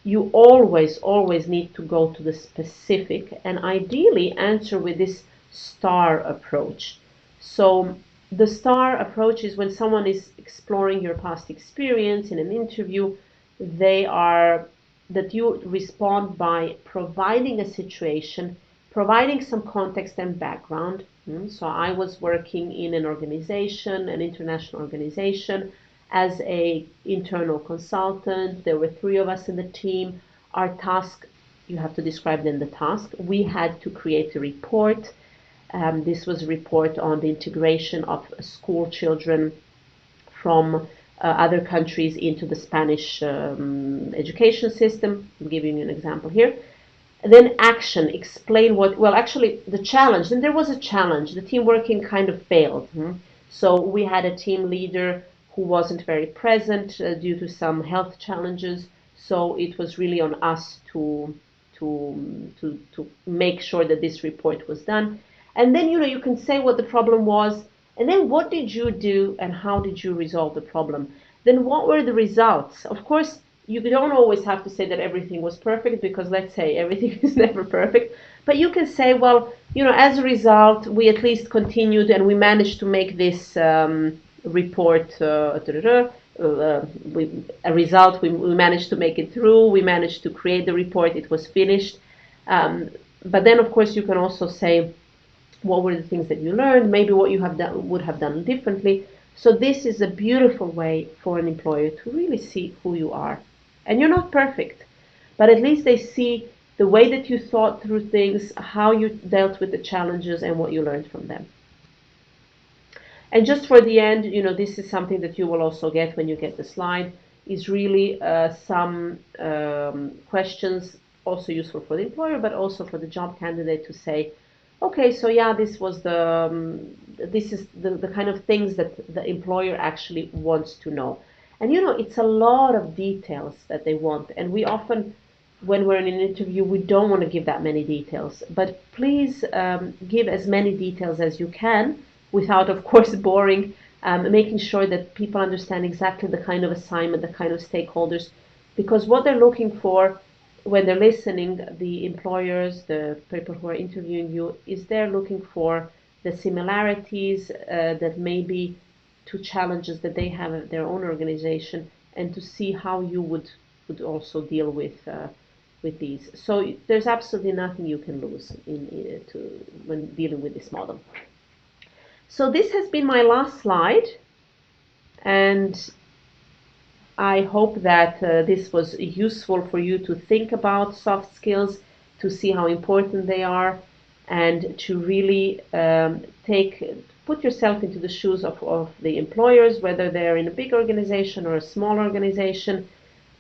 you always need to go to the specific and ideally answer with this STAR approach. So the STAR approach is when someone is exploring your past experience in an interview, they are that you respond by providing a situation, providing some context and background. So I was working in an organization, an international organization, as a internal consultant. There were 3 of us in the team. Our task, you have to describe then the task. We had to create a report. This was a report on the integration of school children from other countries into the Spanish education system. I'm giving you an example here. And then action, explain what, well, actually the challenge, and there was a challenge. The team working kind of failed. So we had a team leader who wasn't very present due to some health challenges. So it was really on us to make sure that this report was done. And then, you can say what the problem was, and then what did you do and how did you resolve the problem? Then what were the results? Of course, you don't always have to say that everything was perfect, because let's say everything is never perfect. But you can say, well, as a result, we at least continued and we managed to make this report, we managed to make it through, we managed to create the report, it was finished. But then, of course, you can also say, what were the things that you learned, maybe what you would have done differently. So this is a beautiful way for an employer to really see who you are. And you're not perfect, but at least they see the way that you thought through things, how you dealt with the challenges, and what you learned from them. And just for the end, this is something that you will also get when you get the slide, is really some questions, also useful for the employer, but also for the job candidate to say, okay, so yeah, this is the kind of things that the employer actually wants to know. And it's a lot of details that they want. And we often, when we're in an interview, we don't want to give that many details. But please give as many details as you can without, of course, boring, making sure that people understand exactly the kind of assignment, the kind of stakeholders, because what they're looking for when they're listening, the employers, the people who are interviewing you, is they're looking for the similarities that may be to challenges that they have at their own organization, and to see how you would also deal with these. So there's absolutely nothing you can lose when dealing with this model. So this has been my last slide, and I hope that this was useful for you to think about soft skills, to see how important they are, and to really put yourself into the shoes of the employers, whether they're in a big organization or a small organization,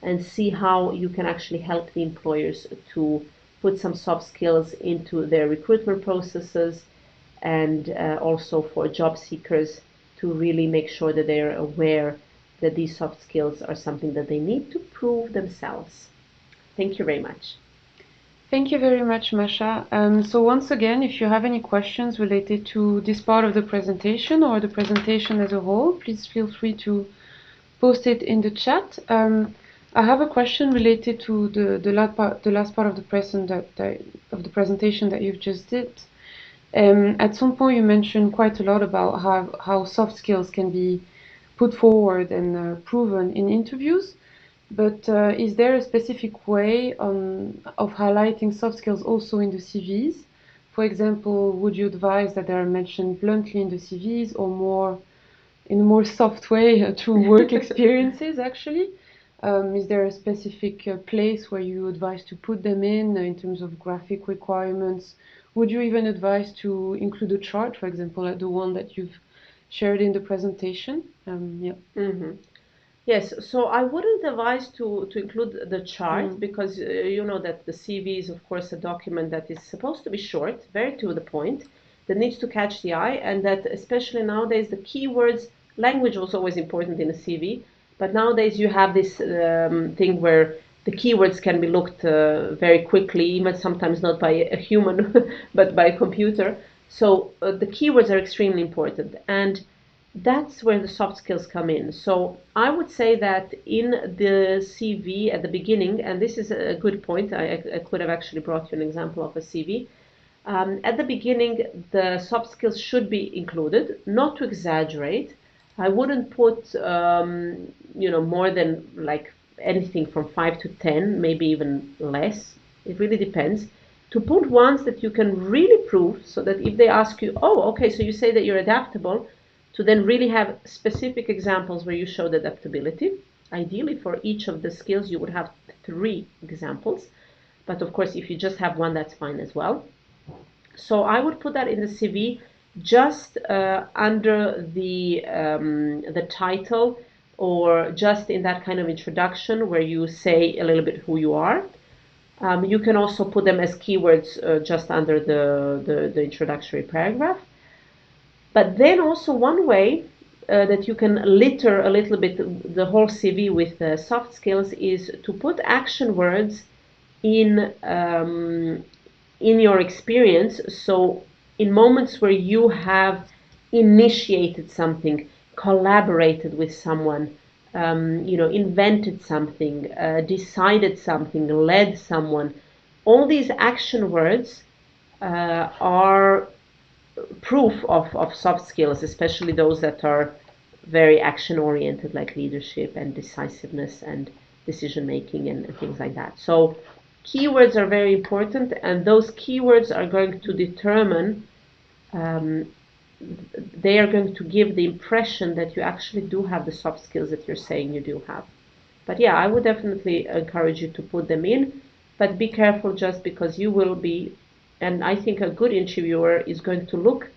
and see how you can actually help the employers to put some soft skills into their recruitment processes, and also for job seekers to really make sure that they're aware that these soft skills are something that they need to prove themselves. Thank you very much. Thank you very much, Masha. So once again, if you have any questions related to this part of the presentation or the presentation as a whole, please feel free to post it in the chat. I have a question related to the last part of the presentation that you've just did. At some point, you mentioned quite a lot about how soft skills can be put forward and proven in interviews. But is there a specific way of highlighting soft skills also in the CVs? For example, would you advise that they are mentioned bluntly in the CVs, or more in a more soft way through work experiences, actually? Is there a specific place where you advise to put them in terms of graphic requirements? Would you even advise to include a chart, for example, like the one that you've shared in the presentation? Yeah. Mm-hmm. Yes, so I wouldn't advise to include the chart, because you know that the CV is, of course, a document that is supposed to be short, very to the point, that needs to catch the eye, and that especially nowadays the keywords, language was always important in a CV, but nowadays you have this thing where the keywords can be looked very quickly, even sometimes not by a human, but by a computer. So the keywords are extremely important. And that's where the soft skills come in. So I would say that in the CV at the beginning, and this is a good point, I could have actually brought you an example of a CV. At the beginning, the soft skills should be included, not to exaggerate. I wouldn't put, more than like anything from 5 to 10, maybe even less. It really depends. To put ones that you can really prove, so that if they ask you, oh, okay, so you say that you're adaptable, to then really have specific examples where you showed adaptability. Ideally, for each of the skills, you would have 3 examples. But of course, if you just have one, that's fine as well. So I would put that in the CV just under the title, or just in that kind of introduction where you say a little bit who you are. You can also put them as keywords just under the introductory paragraph. But then also one way that you can litter a little bit the whole CV with soft skills is to put action words in your experience. So in moments where you have initiated something, collaborated with someone, invented something, decided something, led someone, all these action words are proof of soft skills, especially those that are very action oriented, like leadership and decisiveness and decision making and things like that. So keywords are very important, and those keywords are going to determine, they are going to give the impression that you actually do have the soft skills that you're saying you do have. But yeah, I would definitely encourage you to put them in, but be careful, just because you will be, and I think a good interviewer is going to look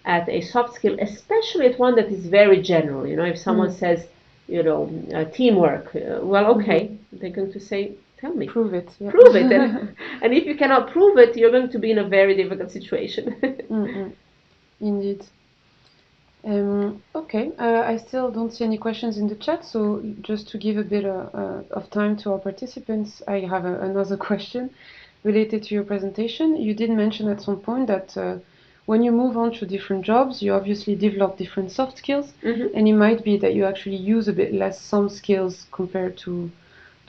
at a soft skill, especially at one that is very general. If someone says, teamwork, well, okay, they're going to say, tell me. Prove it. Yeah. Prove it. And if you cannot prove it, you're going to be in a very difficult situation. Indeed. Okay, I still don't see any questions in the chat, so just to give a bit of time to our participants, I have another question related to your presentation. You did mention at some point that when you move on to different jobs, you obviously develop different soft skills, and it might be that you actually use a bit less some skills compared to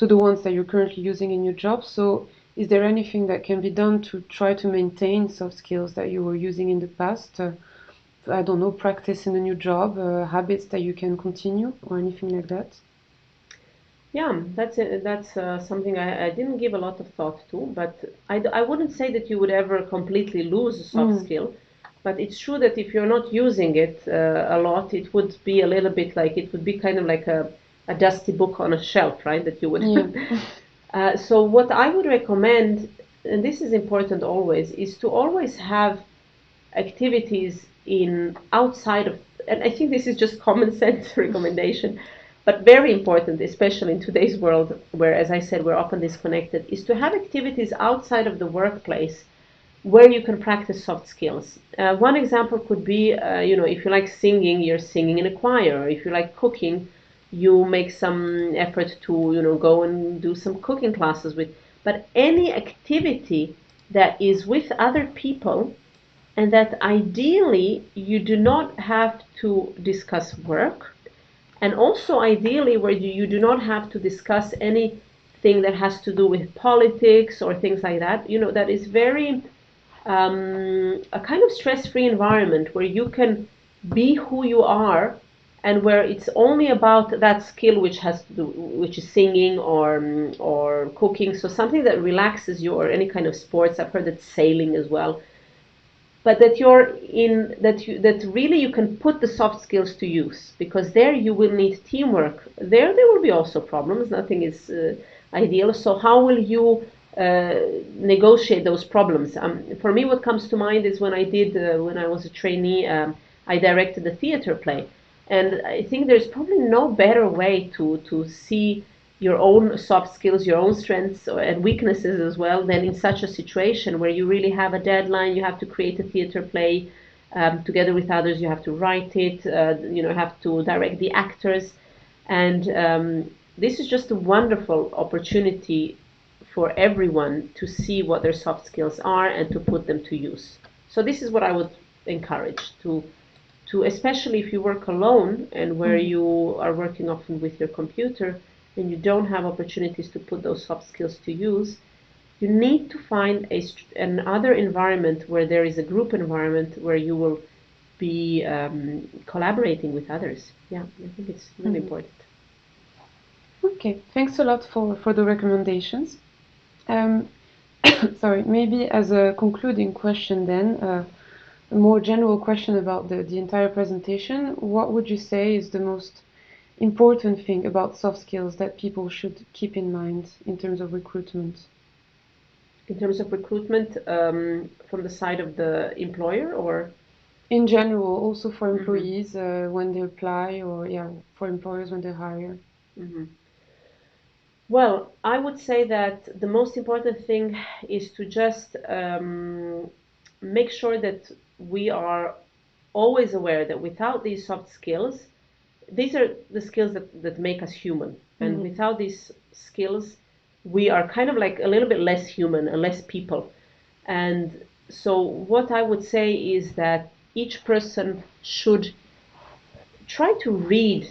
the ones that you're currently using in your job. So is there anything that can be done to try to maintain soft skills that you were using in the past? I don't know, practice in a new job, habits that you can continue, or anything like that? Yeah, that's something I didn't give a lot of thought to, but I wouldn't say that you would ever completely lose a soft skill. But it's true that if you're not using it a lot, it would be a little bit like, it would be kind of like a dusty book on a shelf, right? That you would. Yeah. So what I would recommend, and this is important always, is to always have activities in outside of, and I think this is just common sense recommendation, but very important, especially in today's world where, as I said, we're often disconnected, is to have activities outside of the workplace where you can practice soft skills. One example could be, if you like singing, you're singing in a choir. Or if you like cooking, you make some effort to, go and do some cooking classes with. But any activity that is with other people, and that ideally you do not have to discuss work, and also ideally where you do not have to discuss anything that has to do with politics or things like that, that is very a kind of stress-free environment where you can be who you are, and where it's only about that skill which is singing or cooking, so something that relaxes you, or any kind of sports. I've heard that sailing as well. But that really you can put the soft skills to use, because there you will need teamwork. There will be also problems. Nothing is ideal. So how will you negotiate those problems? For me, what comes to mind is when I was a trainee, I directed a theater play, and I think there's probably no better way to see your own soft skills, your own strengths and weaknesses as well, than in such a situation where you really have a deadline. You have to create a theater play together with others. You have to write it. Have to direct the actors, and this is just a wonderful opportunity for everyone to see what their soft skills are and to put them to use. So this is what I would encourage, to to, especially if you work alone and where you are working often with your computer and you don't have opportunities to put those soft skills to use, you need to find another environment where there is a group environment where you will be collaborating with others. Yeah, I think it's really important. Okay, thanks a lot for the recommendations. Sorry, maybe as a concluding question then, a more general question about the entire presentation. What would you say is the most important thing about soft skills that people should keep in mind in terms of recruitment? In terms of recruitment, from the side of the employer, or? In general, also for employees when they apply, or for employers when they hire. Well, I would say that the most important thing is to just make sure that we are always aware that without these soft skills, these are the skills that make us human. And without these skills, we are kind of like a little bit less human and less people. And so what I would say is that each person should try to read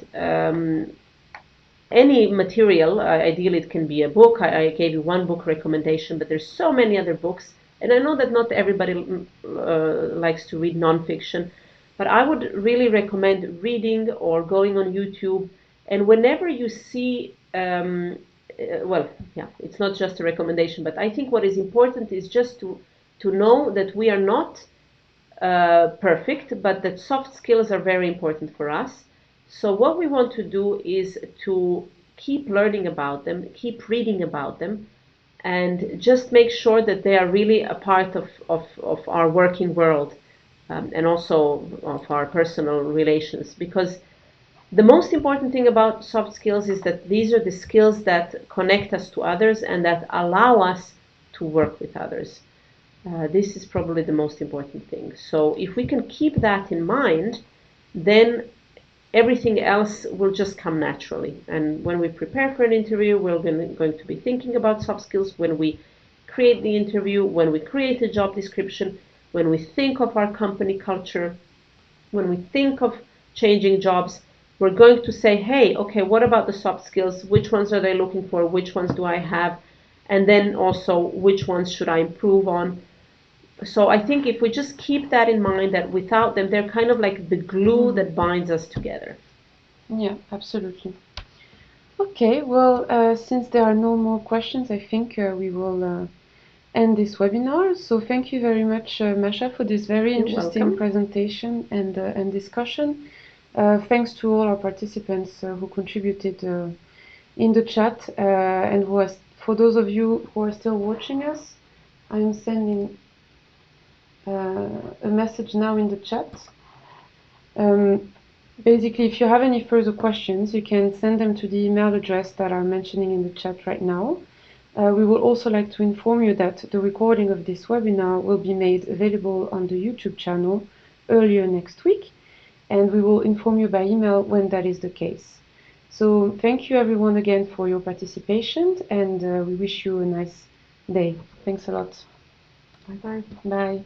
any material. Ideally, it can be a book. I gave you one book recommendation, but there's so many other books. And I know that not everybody likes to read nonfiction, but I would really recommend reading or going on YouTube. And whenever you see, it's not just a recommendation, but I think what is important is just to know that we are not perfect, but that soft skills are very important for us. So what we want to do is to keep learning about them, keep reading about them, and just make sure that they are really a part of our working world, and also of our personal relations. Because the most important thing about soft skills is that these are the skills that connect us to others and that allow us to work with others. This is probably the most important thing. So if we can keep that in mind, then everything else will just come naturally. And when we prepare for an interview, we're going to be thinking about soft skills. When we create the interview, when we create a job description, when we think of our company culture, when we think of changing jobs, we're going to say, hey, okay, what about the soft skills? Which ones are they looking for? Which ones do I have? And then also, which ones should I improve on? So I think if we just keep that in mind, that without them, they're kind of like the glue that binds us together. Yeah, absolutely. Okay, well, since there are no more questions, I think we will end this webinar. So thank you very much, Masha, for this very interesting presentation and discussion. Thanks to all our participants who contributed in the chat, and for those of you who are still watching us, I'm sending a message now in the chat. Basically, if you have any further questions, you can send them to the email address that I'm mentioning in the chat right now. We would also like to inform you that the recording of this webinar will be made available on the YouTube channel earlier next week, and we will inform you by email when that is the case. So thank you everyone again for your participation, and we wish you a nice day. Thanks a lot. Bye-bye. Bye.